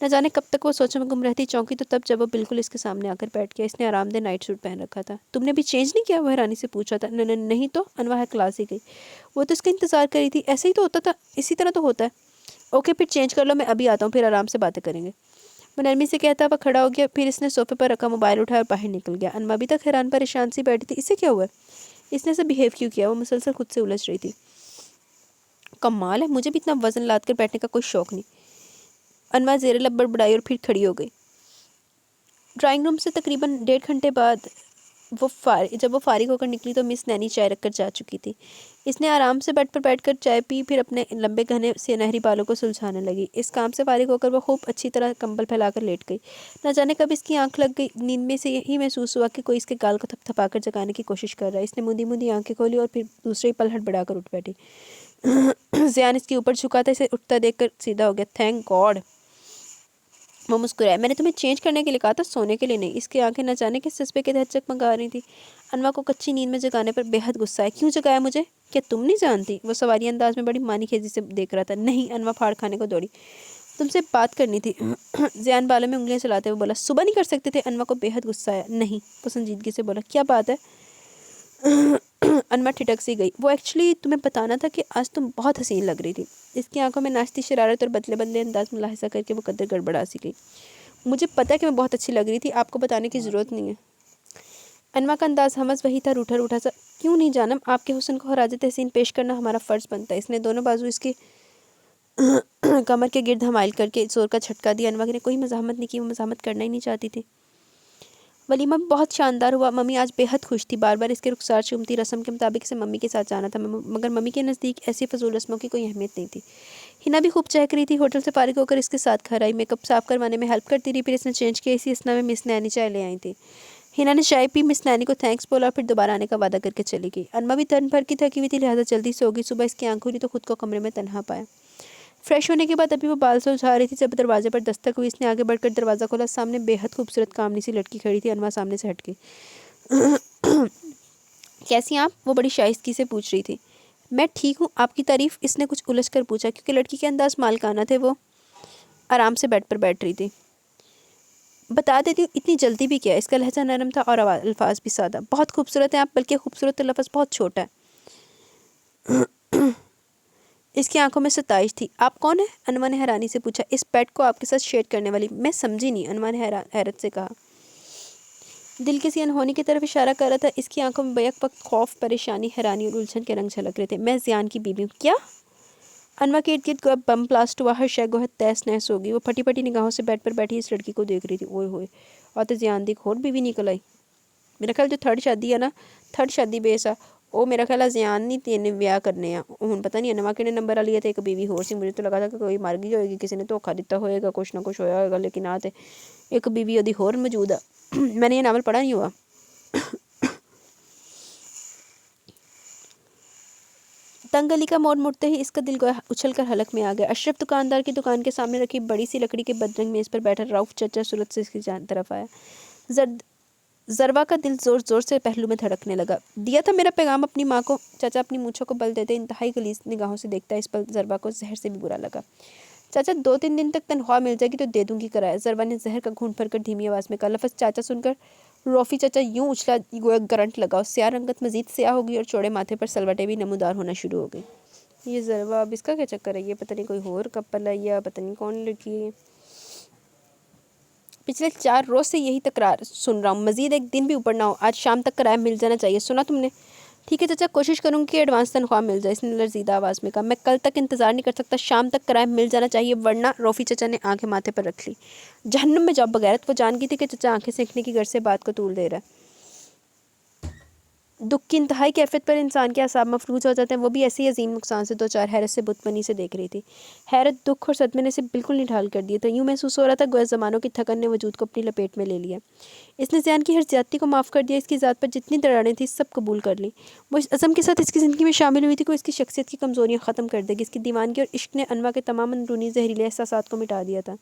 نہ جانے کب تک وہ سوچوں میں گم رہتی. چونکی تو تب جب وہ بالکل اس کے سامنے آ کر بیٹھ گیا. اس نے آرام دہ نائٹ سوٹ پہن رکھا تھا. تم نے بھی چینج نہیں کیا؟ وہ حیرانی سے پوچھا تھا. نہیں تو. انوا ہے کلاس ہی گئی. وہ تو اس کا انتظار کر رہی تھی. ایسے ہی تو ہوتا تھا, اسی طرح تو ہوتا ہے. اوکے پھر چینج کر لو, میں ابھی آتا ہوں, پھر آرام سے باتیں کریں گے. وہ نرمی سے کہتا وہ کھڑا ہو گیا. پھر اس نے صوفے پر رکھا موبائل اٹھایا اور باہر نکل گیا. انوا ابھی تک حیران پریشان سی بیٹھی تھی. اسے کیا ہوا ہے؟ اس نے ایسا بیہیو کیوں کیا؟ وہ مسلسل خود سے الجھ رہی تھی. کمال ہے, مجھے بھی اتنا وزن لاد کر بیٹھنے کا کوئی شوق نہیں. انوا زیر لب بڑبڑائی اور پھر کھڑی ہو گئی. ڈرائنگ روم سے تقریباً 1.5 گھنٹے بعد جب وہ فارغ ہو کر نکلی تو مس نینی چائے رکھ کر جا چکی تھی. اس نے آرام سے بیڈ پر بیٹھ کر چائے پی, پھر اپنے لمبے گھنے سنہری بالوں کو سلجھانے لگی. اس کام سے فارغ ہو کر وہ خوب اچھی طرح کمبل پھیلا کر لیٹ گئی. نہ جانے کب اس کی آنکھ لگ گئی. نیند میں سے یہی محسوس ہوا کہ کوئی اس کے گال کو تھپ تھپا کر جگانے کی کوشش کر رہا ہے. اس نے مودی مودی آنکھیں کھولی اور پھر دوسرے ہی پل ہڑبڑا کر اٹھ بیٹھی. زیان اس کے اوپر جھکا تھا. اسے اٹھتا دیکھ کر سیدھا ہو گیا. Thank God. وہ مسکرایا. میں نے تمہیں چینج کرنے کے لیے کہا تھا, سونے کے لیے نہیں. اس کی آنکھیں نہ جانے کس جذبے کے تحت چکمگا رہی تھی. انوا کو کچی نیند میں جگانے پر بے حد غصہ ہے. کیوں جگایا مجھے؟ کیا تم نہیں جانتی؟ وہ سواری انداز میں بڑی مانی خیزی سے دیکھ رہا تھا. نہیں. انوا پھاڑ کھانے کو دوڑی. تم سے بات کرنی تھی. زیان بالوں میں انگلیاں چلاتے ہوئے بولا. صبح نہیں کر سکتے تھے؟ انوا کو بے حد غصہ آیا. نہیں. وہ سنجیدگی سے بولا. کیا بات ہے؟ انوا ٹھٹک سی گئی. وہ ایکچولی تمہیں بتانا تھا کہ آج تم بہت حسین لگ رہی تھی. اس کی آنکھوں میں ناشتی شرارت اور بدلے بدلے انداز ملاحظہ کر کے وہ قدر گڑبڑا سی گئی. مجھے پتہ ہے کہ میں بہت اچھی لگ رہی تھی, آپ کو بتانے کی ضرورت نہیں ہے. انوا کا انداز ہمس وہی تھا, روٹھا روٹھا سا. کیوں نہیں جانم, آپ کے حسن کو خراج تحسین پیش کرنا ہمارا فرض بنتا ہے. اس نے دونوں بازو اس کی کمر کے گرد حمائل کر کے زور کا جھٹکا دیا. انوا نے کوئی مزاحمت نہیں کی. وہ مزاحمت کرنا ہی نہیں چاہتی تھی. ولیمہ بہت شاندار ہوا. ممی آج بے حد خوش تھی. بار بار اس کے رخسار چومتی. رسم کے مطابق اسے ممی کے ساتھ جانا تھا, مگر ممی کے نزدیک ایسی فضول رسموں کی کوئی اہمیت نہیں تھی. ہنا بھی خوب چہک رہی تھی. ہوٹل سے فارغ ہو کر اس کے ساتھ گھر آئی. میک اپ صاف کروانے میں ہیلپ کرتی رہی. پھر اس نے چینج کیا. اسی اسنا میں مس نینی چائے لے آئی تھی. ہنا نے چائے پی, مس نینی کو تھینکس بولا اور پھر دوبارہ آنے کا وعدہ کر کے چلی گئی. انوا بھی تن بھر کی تھکی ہوئی تھی, لہٰذا جلدی سو گئی. صبح اس کی آنکھ کھلی تو خود کو کمرے میں تنہا پایا. فریش ہونے کے بعد ابھی وہ بال سلجھا رہی تھی جب دروازے پر دستک ہوئی. اس نے آگے بڑھ کر دروازہ کھولا. سامنے بے حد خوبصورت کامنی سی لڑکی کھڑی تھی. انوا سامنے سے ہٹ گئی. کیسی آپ؟ وہ بڑی شائستگی سے پوچھ رہی تھی. میں ٹھیک ہوں, آپ کی تعریف؟ اس نے کچھ الجھ کر پوچھا, کیونکہ لڑکی کے انداز مالکانہ تھے. وہ آرام سے بیڈ پر بیٹھ رہی تھی. بتا دیتی ہوں, اتنی جلدی بھی کیا؟ اس کا لہجہ نرم تھا اور الفاظ بھی سادہ. بہت خوبصورت ہیں آپ, بلکہ خوبصورت لفظ بہت چھوٹا ہے. اس کی آنکھوں میں ستائش تھی. آپ کون ہیں؟ انوا نے حیرانی سے پوچھا. اس پیٹ کو آپ کے ساتھ شیئر کرنے والی. میں سمجھی نہیں, انوا نے حیرت سے کہا. دل کسی انہونی کی طرف اشارہ کر رہا تھا. اس کی آنکھوں میں بیک وقت خوف, پریشانی, حیرانی اور الجھن کے رنگ جھلک رہے تھے. میں زیان کی بیوی ہوں. کیا؟ انوا کے ارد گرد بم بلاسٹ ہوا. ہر شے گوہر تیس نیس ہو گئی. وہ پھٹی پھٹی نگاہوں سے بیڈ پر بیٹھی اس لڑکی کو دیکھ رہی تھی. اوئے ہوئے, اور تو زیان دی ایک اور بیوی نکل آئی. میرا خیال جو 3rd شادی ہے نا, 3rd شادی بیسا وہ میرا خیال زیان نہیں 3 بیاہ کرنے ہیں. ہوں پتہ نہیں انوا کے نے نمبر لیا تھا. ایک بیوی ہو سی. مجھے تو لگا تھا کہ کوئی مر گئی ہوئے گی, کسی نے دھوکھا دیتا ہوئے گا, کچھ نہ کچھ ہویا ہوئے گا, لیکن آتے ایک بیوی ادھی ہور موجود ہے. میں نے یہ ناول پڑھا نہیں ہوا. تنگ گلی کا موڑ مڑتے ہی اس کا دل گویا اچھل کر حلق میں آ گیا. اشرف دکاندار کی دکان کے سامنے رکھی بڑی سی لکڑی کے بدرنگ میز پر بیٹھا رؤف چچا صورت سے اس کی طرف آیا. زروا کا دل زور زور سے پہلو میں دھڑکنے لگا. دیا تھا میرا پیغام اپنی ماں کو؟ چاچا اپنی مونچھوں کو بل دیتے انتہائی غلیظ نگاہوں سے دیکھتا ہے. اس پر زروا کو زہر سے بھی برا لگا. چاچا 2-3 دن تک تنخواہ مل جائے گی تو دے دوں گی کرایہ. زروا نے زہر کا گھونٹ بھر کر دھیمی آواز میں کہا. لفظ چاچا سن کر روفی چچا یوں اچھلا گویا کرنٹ لگا. سیاہ رنگت مزید سیاہ ہو گئی اور چوڑے ماتھے پر سلوٹیں بھی نمودار ہونا شروع ہو گئی. یہ زروا, اب اس کا کیا چکر ہے؟ یہ پتہ نہیں کوئی اور کپل ہے یا پتہ نہیں کون لڑکی ہے. پچھلے 4 روز سے یہی تکرار سن رہا ہوں. مزید ایک دن بھی اوپر نہ ہو. آج شام تک کرایہ مل جانا چاہیے. سنا تم نے؟ ٹھیک ہے چچا, کوشش کروں گی کہ ایڈوانس تنخواہ مل جائے. اس نے لرزیدہ آواز میں کہا. میں کل تک انتظار نہیں کر سکتا. شام تک کرایہ مل جانا چاہیے, ورنہ. روفی چچا نے آنکھیں ماتھے پر رکھ لی. جہنم میں جاؤ بغیرت. وہ جان گئی تھی کہ چچا آنکھیں سینکنے کی غرض سے بات کو طول دے رہا ہے. دکھ کی انتہائی کیفیت پر انسان کے اعصاب مفلوج ہو جاتے ہیں. وہ بھی ایسی عظیم نقصان سے 2-4 حیرت سے بت بنی سے دیکھ رہی تھی. حیرت, دکھ اور صدمے نے اسے بالکل نڈھال کر دیا تھا. یوں محسوس ہو رہا تھا گویا زمانوں کی تھکن نے وجود کو اپنی لپیٹ میں لے لیا. اس نے زیان کی ہر زیادتی کو معاف کر دیا. اس کی ذات پر جتنی دراڑیں تھیں سب قبول کر لی. وہ اس عزم کے ساتھ اس کی زندگی میں شامل ہوئی تھی کہ وہ اس کی شخصیت کی کمزوریاں ختم کر دے گی. اس کی دیوانگی اور عشق نے انوا کے تمام اندرونی زہریلے احساسات کو مٹا دیا تھا.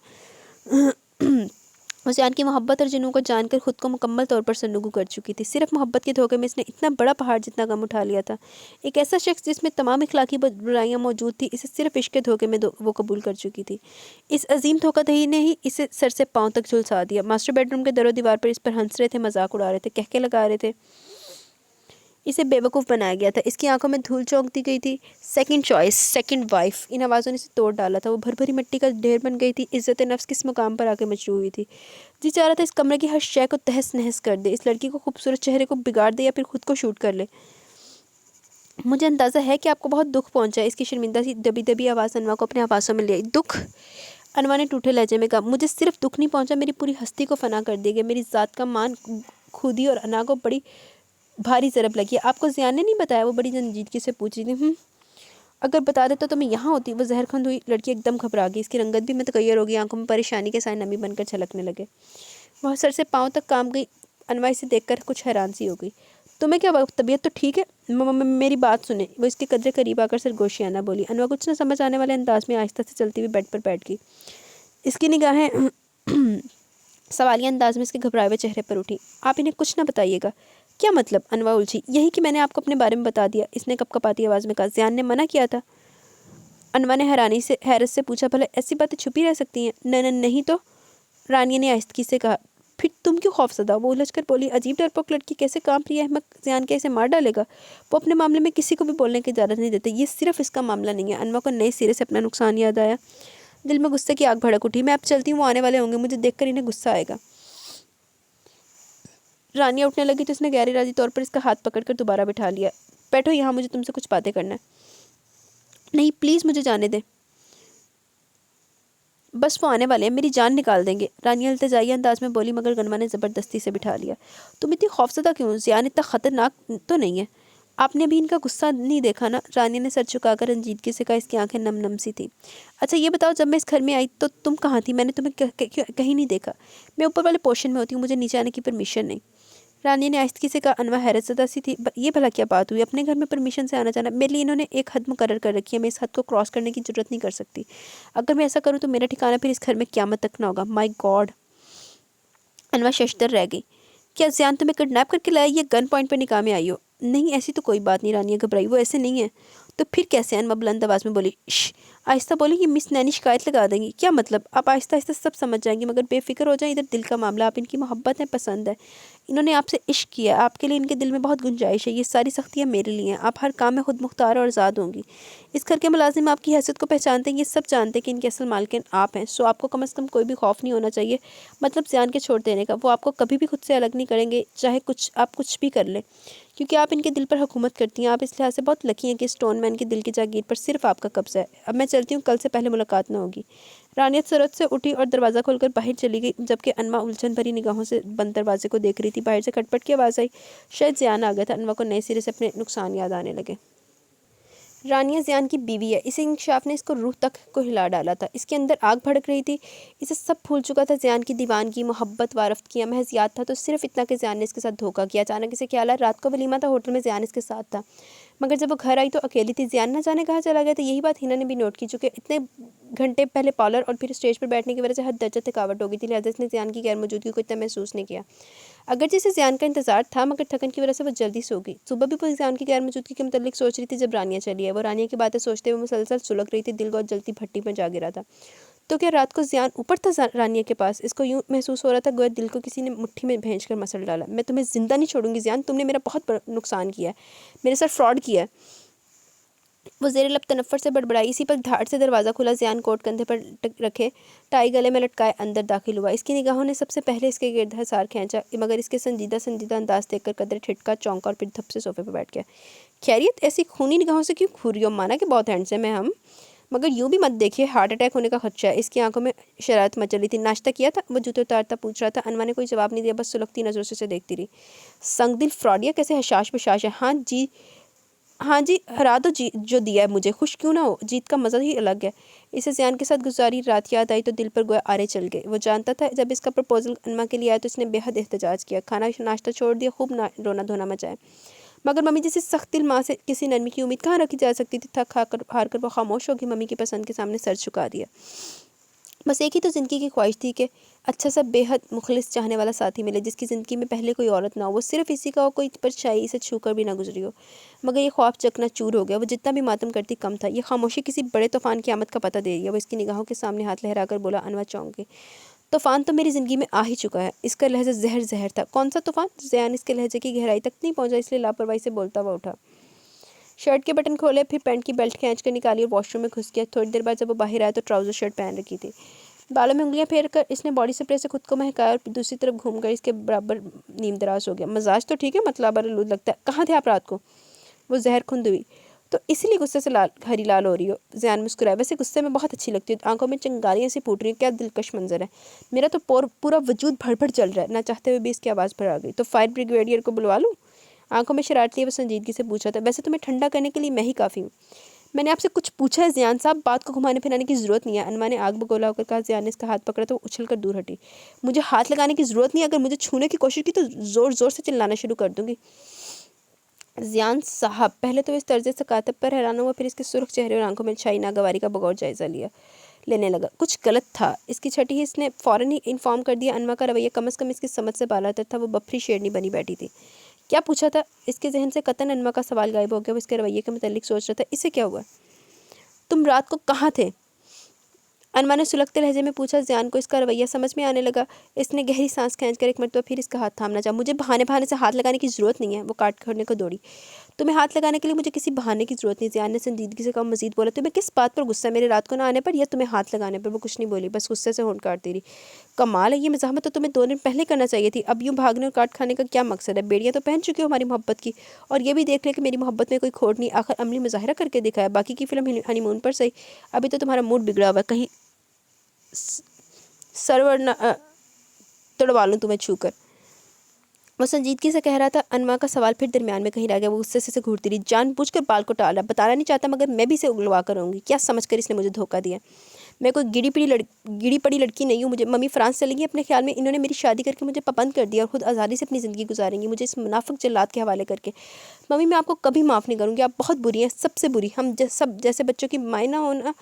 وہ زیان کی محبت اور جنوں کو جان کر خود کو مکمل طور پر سرنگو کر چکی تھی۔ صرف محبت کے دھوکے میں اس نے اتنا بڑا پہاڑ جتنا غم اٹھا لیا تھا۔ ایک ایسا شخص جس میں تمام اخلاقی برائیاں موجود تھی، اسے صرف عشق کے دھوکے میں وہ قبول کر چکی تھی۔ اس عظیم دھوکہ دہی نے ہی اسے سر سے پاؤں تک جھلسا دیا۔ ماسٹر بیڈ روم کے در و دیوار پر اس پر ہنس رہے تھے، مذاق اڑا رہے تھے، کہکے لگا رہے تھے۔ اسے بے وقوف بنایا گیا تھا، اس کی آنکھوں میں دھول چونک دی گئی تھی۔ سیکنڈ چوائس، سیکنڈ وائف، ان آوازوں نے اسے توڑ ڈالا تھا۔ وہ بھر بھری مٹی کا ڈھیر بن گئی تھی۔ عزت نفس کس مقام پر آ کے مچرو ہوئی تھی۔ جی چاہ رہا تھا اس کمرے کی ہر شے کو تہس نہس کر دے، اس لڑکی کو خوبصورت چہرے کو بگاڑ دے یا پھر خود کو شوٹ کر لے۔ مجھے اندازہ ہے کہ آپ کو بہت دکھ پہنچا ہے۔ اس کی شرمندہ سی دبی دبی آواز انوا کو اپنے حواسوں میں لے آئی۔ دکھ؟ انوا نے ٹوٹے لہجے میں کہا، مجھے صرف دکھ نہیں پہنچا، میری پوری ہستی کو فنا کر دیا گیا۔ میری ذات کا مان، خودی اور انا کو بڑی بھاری ضرب لگی ہے۔ آپ کو زیان نے نہیں بتایا؟ وہ بڑی سنجیدگی سے پوچھ رہی تھی۔ اگر بتا دیتا تو میں یہاں ہوتی۔ وہ زہر کھند ہوئی لڑکی ایک دم گھبرا گئی، اس کی رنگت بھی متغیر ہو گئی، آنکھوں میں پریشانی کے سائے نمی بن کر چھلکنے لگے۔ وہ سر سے پاؤں تک کام گئی۔ انوا اسے دیکھ کر کچھ حیران سی ہو گئی۔ تمہیں کیا طبیعت تو ٹھیک ہے؟ میری بات سنیں۔ وہ اس کے قدرے قریب آ کر سرگوشیانہ بولی۔ انوا کچھ نہ سمجھ آنے والے انداز میں آہستہ سے چلتی ہوئی بیڈ پر بیٹھ گئی۔ اس کی نگاہیں سوالیہ انداز میں اس کے گھبرائے ہوئے چہرے پر اٹھی۔ آپ انہیں کچھ نہ بتائیے گا؟ کیا مطلب؟ انوا الجھی۔ یہی کہ میں نے آپ کو اپنے بارے میں بتا دیا، اس نے کپ کپاتی آواز میں کہا۔ زیان نے منع کیا تھا؟ انوا نے حیرت سے پوچھا۔ بھلا ایسی باتیں چھپی رہ سکتی ہیں؟ نہیں تو، رانیہ نے آہستگی سے کہا۔ پھر تم کیوں خوفزدہ ہو؟ وہ الجھ کر بولی۔ عجیب ڈرپوک لڑکی، کیسے کام رہی ہے احمق زیان کے، اسے مار ڈالے گا؟ وہ اپنے معاملے میں کسی کو بھی بولنے کی اجازت نہیں دیتے۔ یہ صرف اس کا معاملہ نہیں ہے۔ انوا کو نئے سرے سے اپنا نقصان یاد آیا۔ دل میں غصے کی آگ بھڑک اٹھی۔ میں اب چلتی ہوں، وہ آنے والے ہوں گے، مجھے دیکھ کر انہیں غصہ آئے گا۔ رانیہ اٹھنے لگی تو اس نے غیر ارادی طور پر اس کا ہاتھ پکڑ کر دوبارہ بٹھا لیا۔ بیٹھو یہاں، مجھے تم سے کچھ باتیں کرنا ہے۔ نہیں پلیز مجھے جانے دیں، بس وہ آنے والے ہیں، میری جان نکال دیں گے، رانیہ التجائی انداز میں بولی، مگر گنوا نے زبردستی سے بٹھا لیا۔ تم اتنی خوفزدہ کیوں؟ زیان اتنا خطرناک تو نہیں ہے؟ آپ نے ابھی ان کا غصہ نہیں دیکھا نا؟ رانیہ نے سر جھکا کر رنجیدگی سے کہا، اس کی آنکھیں نم نم سی تھیں۔ اچھا یہ بتاؤ، جب میں اس گھر میں آئی تو تم کہاں تھی؟ میں نے تمہیں کہیں نہیں دیکھا۔ میں اوپر والے پورشن میں ہوتی ہوں، مجھے نیچے آنے کی پرمیشن نہیں۔ رانیہ نے آہستگی سے کہا۔ انوا حیرت زدہ سی تھی۔ یہ بھلا کیا بات ہوئی؟ اپنے گھر میں پرمیشن سے آنا جانا؟ میرے لیے انہوں نے ایک حد مقرر کر رکھی ہے، میں اس حد کو کراس کرنے کی جرات نہیں کر سکتی۔ اگر میں ایسا کروں تو میرا ٹھکانہ پھر اس گھر میں قیامت تک نہ ہوگا۔ مائی گاڈ! انوا ششدر رہ گئی۔ کیا زیان تمہیں کڈنیپ کر کے لایا یا گن پوائنٹ پر نکاح میں آئی ہو؟ نہیں ایسی تو کوئی بات نہیں، رانیہ گھبرائی۔ وہ ایسے نہیں ہے۔ تو پھر کیسے؟ انوا بلند آواز میں بولی۔ شش! آہستہ بولی، یہ مس نینی شکایت لگا دیں گی۔ کیا مطلب؟ آپ آہستہ آہستہ سب سمجھ جائیں گی، مگر بے فکر ہو جائیں، ادھر دل کا معاملہ، آپ ان کی محبت ہے، پسند ہے، انہوں نے آپ سے عشق کیا ہے، آپ کے لیے ان کے دل میں بہت گنجائش ہے، یہ ساری سختیاں میرے لیے ہیں، آپ ہر کام میں خود مختار اور آزاد ہوں گی۔ اس گھر کے ملازم آپ کی حیثیت کو پہچانتے ہیں، یہ سب جانتے ہیں کہ ان کے اصل مالکن آپ ہیں، سو آپ کو کم از کم کوئی بھی خوف نہیں ہونا چاہیے، مطلب زیان کے چھوڑ دینے کا۔ وہ آپ کو کبھی بھی خود سے الگ نہیں کریں گے، چاہے آپ کچھ بھی کر لیں، کیونکہ آپ ان کے دل پر حکومت کرتی ہیں۔ آپ اس لحاظ سے بہت لکی ہیں کہ اسٹون مین کے دل کی جاگیر پر صرف آپ کا قبضہ ہے۔ اب میں چلتی ہوں، کل سے پہلے ملاقات نہ ہوگی۔ رانیہ سرعت سے اٹھی اور دروازہ کھول کر باہر چلی گئی، جبکہ انوا الجھن بھری نگاہوں سے بند دروازے کو دیکھ رہی تھی۔ باہر سے کھٹ پٹ کی آواز آئی، شاید زیان آ گیا تھا۔ انوا کو نئے سرے سے اپنے نقصان یاد آنے لگے۔ رانیہ زیان کی بیوی ہے، اس انکشاف نے اس کو روح تک کو ہلا ڈالا تھا، اس کے اندر آگ بھڑک رہی تھی، اسے سب بھول چکا تھا، زیان کی دیوانگی، محبت، وارفتگیاں، محض یاد تھا تو صرف اتنا کہ زیان نے اس کے ساتھ دھوکہ کیا۔ اچانک اسے خیال آیا، رات کو ولیمہ تھا، ہوٹل میں زیان اس کے ساتھ تھا، مگر جب وہ گھر آئی تو اکیلی تھی۔ زیان نہ جانے کہاں چلا گیا تھا؟ یہی بات ہنا نے بھی نوٹ کی، چونکہ اتنے گھنٹے پہلے پارلر اور پھر اسٹیج پر بیٹھنے کی وجہ سے حد درجہ تھکاوٹ ہو گئی تھی، لہٰذا اس نے زیان کی غیر موجودگی کو اتنا محسوس نہیں کیا۔ اگرچہ اسے زیان کا انتظار تھا، مگر تھکن کی وجہ سے وہ جلدی سو گئی۔ صبح بھی وہ زیان کی غیر موجودگی کے متعلق سوچ رہی تھی جب رانیہ چلی ہے۔ وہ رانیہ کی باتیں سوچتے ہوئے مسلسل سلگ رہی تھی، دل کو جلتی بھٹی میں جا گرا تھا۔ تو کیا رات کو زیان اوپر تھا رانیہ کے پاس؟ اس کو یوں محسوس ہو رہا تھا گویا دل کو کسی نے مٹھی میں بھینچ کر مسل ڈالا۔ میں تمہیں زندہ نہیں چھوڑوں گی زیان، تم نے میرا بہت بڑا نقصان کیا ہے، میرے ساتھ فراڈ کیا ہے۔ وہ زیر لب تنفر سے بڑبڑائی۔ اسی پر دھاڑ سے دروازہ کھلا، زیان کوٹ کندھے پر رکھے، ٹائی گلے میں لٹکائے اندر داخل ہوا۔ اس کی نگاہوں نے سب سے پہلے اس کے گرد حصار کھینچا، مگر اس کے سنجیدہ انداز دیکھ کر قدرے ٹھٹکا، چونکا اور پھر دھپ سے صوفے پہ بیٹھ گیا۔ خیریت؟ ایسی خونی نگاہوں سے کیوں گھور رہی ہو؟ مانا کہ بہت ہینڈسم ہیں ہم، مگر یوں بھی مت دیکھیے، ہارٹ اٹیک ہونے کا خدشہ ہے۔ اس کی آنکھوں میں شرارت مچل رہی تھی۔ ناشتہ کیا تھا؟ وہ جوتے اتارتا پوچھ رہا تھا۔ انوا نے کوئی جواب نہیں دیا، بس سلگتی نظروں سے اسے دیکھتی رہی۔ سنگ دل فراڈیا، کیسے حشاش بشاش ہے۔ ہاں جی ہرا دو، جو دیا ہے مجھے، خوش کیوں نہ ہو، جیت کا مزہ ہی الگ ہے۔ اسے زیان کے ساتھ گزاری رات یاد آئی تو دل پر گویا آرے چل گئے۔ وہ جانتا تھا جب اس کا پرپوزل انوا کے لیے آیا تو اس نے بے حد احتجاج کیا، کھانا ناشتہ چھوڑ دیا، خوب رونا دھونا مچایا، مگر ممی جیسے سخت دل ماں سے کسی نرمی کی امید کہاں رکھی جا سکتی تھی؟ تھک ہار کر وہ خاموش ہو گئی، ممی کی پسند کے سامنے سر جھکا دیا۔ بس ایک ہی تو زندگی کی خواہش تھی کہ اچھا سا بے حد مخلص چاہنے والا ساتھی ملے جس کی زندگی میں پہلے کوئی عورت نہ ہو، وہ صرف اسی کا ہو، کوئی پرچھائی سے چھو کر بھی نہ گزری ہو۔ مگر یہ خواب چکنا چور ہو گیا، وہ جتنا بھی ماتم کرتی کم تھا۔ یہ خاموشی کسی بڑے طوفان کی آمد کا پتہ دے رہی ہے۔ وہ اس کی نگاہوں کے سامنے ہاتھ لہرا کر بولا، انوا چونک گئی۔ طوفان تو میری زندگی میں آ ہی چکا ہے۔ اس کا لہجہ زہر تھا۔ کون سا طوفان؟ زیان اس کے لہجے کی گہرائی تک نہیں پہنچا، اس لیے لاپرواہی سے بولتا ہوا اٹھا۔ شرٹ کے بٹن کھولے، پھر پینٹ کی بیلٹ کھینچ کر نکالی اور واش روم میں گھس گیا۔ تھوڑی دیر بعد جب وہ باہر آیا تو ٹراؤزر شرٹ پہن رکھی تھی۔ بالوں میں انگلیاں پھیر کر اس نے باڈی سپرے سے خود کو مہکایا اور دوسری طرف گھوم کر اس کے برابر نیم دراز ہو گیا۔ مزاج تو ٹھیک ہے، مطلب آلود لگتا ہے۔ کہاں تھے آپ رات کو؟ وہ زہر کھند ہوئی۔ تو اسی لیے غصے سے ہری لال ہو رہی ہو؟ زیان مسکرایا۔ ویسے غصے میں بہت اچھی لگتی ہو، آنکھوں میں چنگاریاں سی پھوٹ رہی ہیں، کیا دلکش منظر ہے۔ میرا تو پورا وجود بھڑ بھڑ چل رہا ہے۔ نہ چاہتے ہوئے بھی اس کی آواز بھر آ گئی۔ تو فائر بریگیڈیئر کو بلوا لوں؟ آنکھوں میں شرارت لیے وہ سنجیدگی سے پوچھا تھا۔ ویسے تمہیں ٹھنڈا کرنے کے لیے میں ہی کافی ہوں۔ میں نے آپ سے کچھ پوچھا ہے زیان صاحب، بات کو گھمانے پھرانے کی ضرورت نہیں ہے۔ انوا نے آگ بگولا ہو کر کہا۔ زیان نے اس کا ہاتھ پکڑا تو وہ اچھل کر دور ہٹی۔ مجھے ہاتھ لگانے کی ضرورت نہیں ہے، اگر مجھے چھونے کی کوشش کی تو زور زور سے چلانا شروع کر دوں گی۔ زیان صاحب پہلے تو اس طرز ثقافت پر حیران ہوا، پھر اس کے سرخ چہرے اور آنکھوں میں چھائی ناگواری کا بغور جائزہ لینے لگا۔ کچھ غلط تھا۔ اس کی چھٹی ہی اس نے فوراً ہی انفارم کر دیا۔ انوا کا رویہ کم از کم اس کی سمجھ سے بالاتر تھا۔ وہ بپھری شیرنی بنی بیٹھی تھی۔ کیا پوچھا تھا؟ اس کے ذہن سے قطعاً انوا کا سوال غائب ہو گیا۔ وہ اس کے رویے کے متعلق سوچ رہا تھا۔ اسے کیا ہوا؟ تم رات کو کہاں تھے؟ انوا نے سلگتے لہجے میں پوچھا۔ زیان کو اس کا رویہ سمجھ میں آنے لگا۔ اس نے گہری سانس کھینچ کر ایک مرتبہ پھر اس کا ہاتھ تھامنا چاہا۔ مجھے بہانے سے ہاتھ لگانے کی ضرورت نہیں ہے۔ وہ کاٹ کھڑنے کو دوڑی۔ تمہیں ہاتھ لگانے کے لیے مجھے کسی بہانے کی ضرورت نہیں۔ زیان نے سنجیدگی سے کہا۔ مزید بولا، تمہیں کس بات پر غصہ ہے؟ میرے رات کو نہ آنے پر یا تمہیں ہاتھ لگانے پر؟ وہ کچھ نہیں بولی، بس غصے سے ہونٹ کاٹتی رہی۔ کمال ہے، یہ مزاحمت تو تمہیں 2 دن پہلے کرنا چاہیے تھی۔ اب یوں بھاگنے اور کاٹ کھانے کا کیا مقصد ہے؟ بیڑیاں تو پہن چکی ہو ہماری محبت کی، اور یہ بھی دیکھ لے کہ میری محبت میں کوئی کھوٹ نہیں۔ آخر عملی مظاہرہ کر کے دکھایا، باقی کی فلم ہنی مون پر صحیح۔ ابھی تو تمہارا موڈ بگڑا ہوا ہے، کہیں سرور نہ توڑوا لوں تمہیں چھو کر۔ وہ سنجیدگی سے کہہ رہا تھا۔ انوا کا سوال پھر درمیان میں کہیں رہ گیا۔ وہ غصے سے گھورتی رہی۔ جان بوجھ کر بال کو ٹالا، بتانا نہیں چاہتا مگر میں بھی اسے اگلوا کر رہوں گی۔ کیا سمجھ کر اس نے مجھے دھوکہ دیا؟ میں کوئی گڑی پڑی لڑکی نہیں ہوں۔ مجھے ممی فرانس چلیں گی اپنے خیال میں، انہوں نے میری شادی کر کے مجھے پابند کر دیا اور خود آزادی سے اپنی زندگی گزاریں گی، مجھے اس منافق جلاد کے حوالے کر کے۔ ممی میں آپ کو کبھی معاف نہیں کروں گی، آپ بہت بری ہیں، سب سے بری۔ ہم سب جیسے بچوں کی مائیں نہ ہونا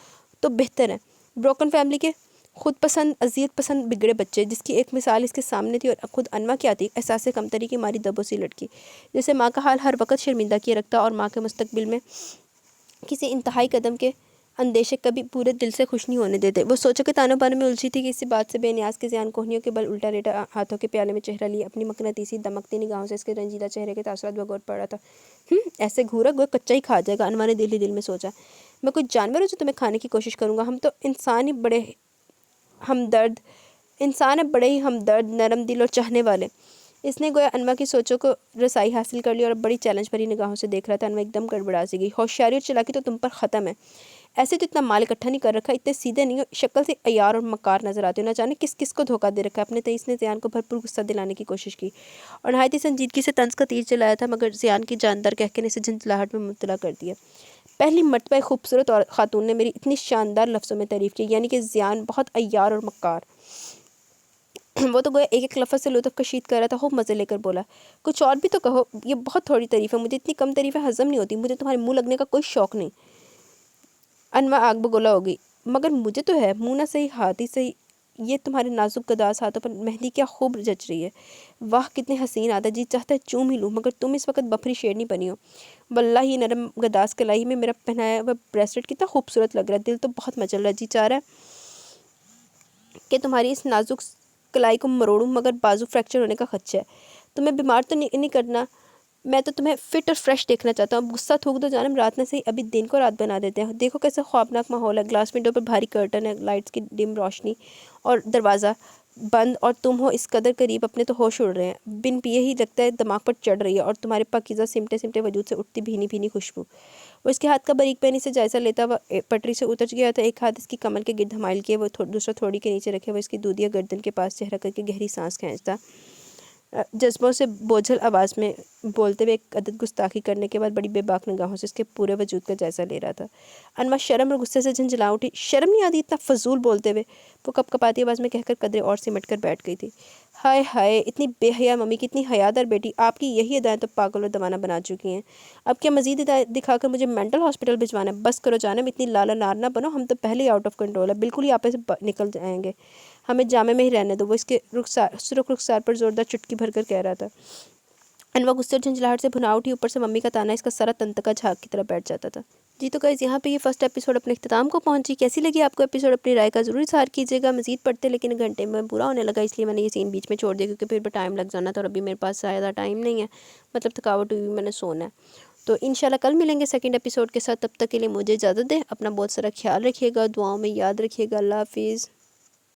تو بہتر ہے۔ بروکن فیملی کے خود پسند اذیت پسند بگڑے بچے، جس کی ایک مثال اس کے سامنے تھی، اور خود انوا کیا تھی؟ احساس کمتری کی ماری دبوں سی لڑکی، جسے ماں کا حال ہر وقت شرمندہ کیے رکھتا اور ماں کے مستقبل میں کسی انتہائی قدم کے اندیشے کبھی پورے دل سے خوش نہیں ہونے دیتے۔ وہ سوچوں کے تانوں بانوں میں الجھی تھی کہ اسی بات سے بے نیاز کے زیان کوہنیوں کے بل الٹا لیٹا ہاتھوں کے پیالے میں چہرہ لیے اپنی مقناطیسی دمکتی نگاہوں سے اس کے رنجیدہ چہرے کے تاثرات بغور پڑ رہا تھا۔ ایسے گھورا گویا کچا ہی کھا جائے گا، انوا نے دل ہی دل میں سوچا۔ میں کوئی جانور ہوں جو تمہیں کھانے کی کوشش کروں گا؟ ہم تو انسان ہے بڑے ہی ہمدرد، نرم دل اور چاہنے والے۔ اس نے گویا انوا کی سوچوں کو رسائی حاصل کر لی اور بڑی چیلنج بھری نگاہوں سے دیکھ رہا تھا۔ انوا ایک دم گڑبڑا سی گئی۔ ہوشیاری اور چلاکی تو تم پر ختم ہے، ایسے تو اتنا مال اکٹھا نہیں کر رکھا، اتنے سیدھے نہیں ہو، شکل سے عیار اور مکار نظر آتے ہو، نہ جانے کس کو دھوکہ دے رکھا ہے۔ اپنے تئیں اس نے زیان کو بھرپور غصہ دلانے کی کوشش کی اور نہایت ہی سنجیدگی سے طنز کا تیر چلایا تھا، مگر زیان کی جاندار کہکے نے اسے جھنجھلاہٹ میں مبتلا کر دیا۔ پہلی مرتبہ ایک خوبصورت خاتون نے میری اتنی شاندار لفظوں میں تعریف کی، یعنی کہ زیان بہت عیار اور مکار۔ وہ تو گویا ایک ایک لفظ سے لطف کشید کر رہا تھا، خوب مزے لے کر بولا۔ کچھ اور بھی تو کہو، یہ بہت تھوڑی تعریف ہے، مجھے اتنی کم تعریفیں ہضم نہیں ہوتی، مجھے تمہارے منہ لگنے کا کوئی شوق نہیں۔ انوا آگ بگولا ہو گئی۔ مگر مجھے تو ہے، منہ نہ صحیح ہاتھ ہی صحیح، یہ تمہارے نازک گداز ہاتھوں پر مہندی کیا خوب جچ رہی ہے، واہ کتنے حسین آتا ہے، جی چاہتا ہے چوم ہی لوں، مگر تم اس وقت بپھری شیرنی بنی ہو۔ واللہ یہ نرم گداز کلائی میں میرا پہنایا ہوا بریسلیٹ کتنا خوبصورت لگ رہا ہے، دل تو بہت مچل رہا ہے، جی چاہ رہا ہے کہ تمہاری اس نازک کلائی کو مروڑوں، مگر بازو فریکچر ہونے کا خدشہ ہے۔ تمہیں بیمار تو نہیں کرنا، میں تو تمہیں فٹ اور فریش دیکھنا چاہتا ہوں۔ غصہ تھوک دو جانم، رات نہ صحیح ابھی دن کو رات بنا دیتے ہیں۔ دیکھو کیسے خوابناک ماحول ہے، گلاس ونڈو پر بھاری کرٹن ہے، لائٹس کی ڈم روشنی اور دروازہ بند، اور تم ہو اس قدر قریب اپنے تو ہوش اڑ رہے ہیں، بن پیے ہی لگتا ہے دماغ پر چڑھ رہی ہے، اور تمہارے پاکیزہ سمٹے وجود سے اٹھتی بھینی بھینی خوشبو۔ وہ اس کے ہاتھ کا باریک پینی سے جائزہ لیتا ہوا پٹری سے اتر گیا تھا، ایک ہاتھ اس کی کمر کے گرد حمائل کیے، وہ دوسرا تھوڑی کے نیچے رکھے، وہ اس کی دودھیا گردن کے پاس چہرہ کر کے گہری سانس کھینچتا، جذبوں سے بوجھل آواز میں بولتے ہوئے ایک عدد گستاخی کرنے کے بعد بڑی بے باک نگاہوں سے اس کے پورے وجود کا جائزہ لے رہا تھا۔ انوا شرم اور غصے سے جھنجھلا اٹھی۔ شرم نہیں آتی اتنا فضول بولتے ہوئے؟ وہ کپ کپاتی آواز میں کہہ کر قدرے اور سمٹ کر بیٹھ گئی تھی۔ ہائے ہائے، اتنی بے حیا ممی کی، اتنی حیادار بیٹی، آپ کی یہی ادائیں تو پاگل و دیوانہ بنا چکی ہیں۔ اب کیا مزید ادائیں دکھا کر مجھے مینٹل ہاسپٹل بھجوانا ہے؟ بس کرو جانم، اتنی لالا نار نہ بنو، ہم تو پہلے ہی آؤٹ آف کنٹرول ہے، بالکل ہی آپے سے نکل جائیں گے، ہمیں جامع میں ہی رہنے دو۔ وہ اس کے سرخ رخسار پر زوردار چٹکی بھر کر کہہ رہا تھا۔ انوا غصے اور جھنجھلاہٹ سے بھنا اٹھی، اوپر سے ممی کا تانا اس کا سارا تنتکا جھاگ کی طرح بیٹھ جاتا تھا۔ جی تو گائز، یہاں پہ یہ فرسٹ ایپیسوڈ اپنے اختتام کو پہنچی۔ کیسی لگی آپ کو ایپیسوڈ؟ اپنی رائے کا ضرور اظہار کیجیے گا۔ مزید پڑھتے لیکن گھنٹے میں پورا ہونے لگا، اس لیے میں نے یہ سین بیچ میں چھوڑ دیا، کیونکہ پھر ٹائم لگ جانا تھا اور ابھی میرے پاس زیادہ ٹائم نہیں ہے، مطلب تھکاوٹ ہوئی، میں نے سونا ہے۔ تو انشاءاللہ کل ملیں گے سیکنڈ ایپیسوڈ کے ساتھ، تب تک کے لیے مجھے اجازت دیں، اپنا بہت سارا خیال رکھیے گا، دعاؤں میں یاد رکھیے گا۔ اللہ حافظ۔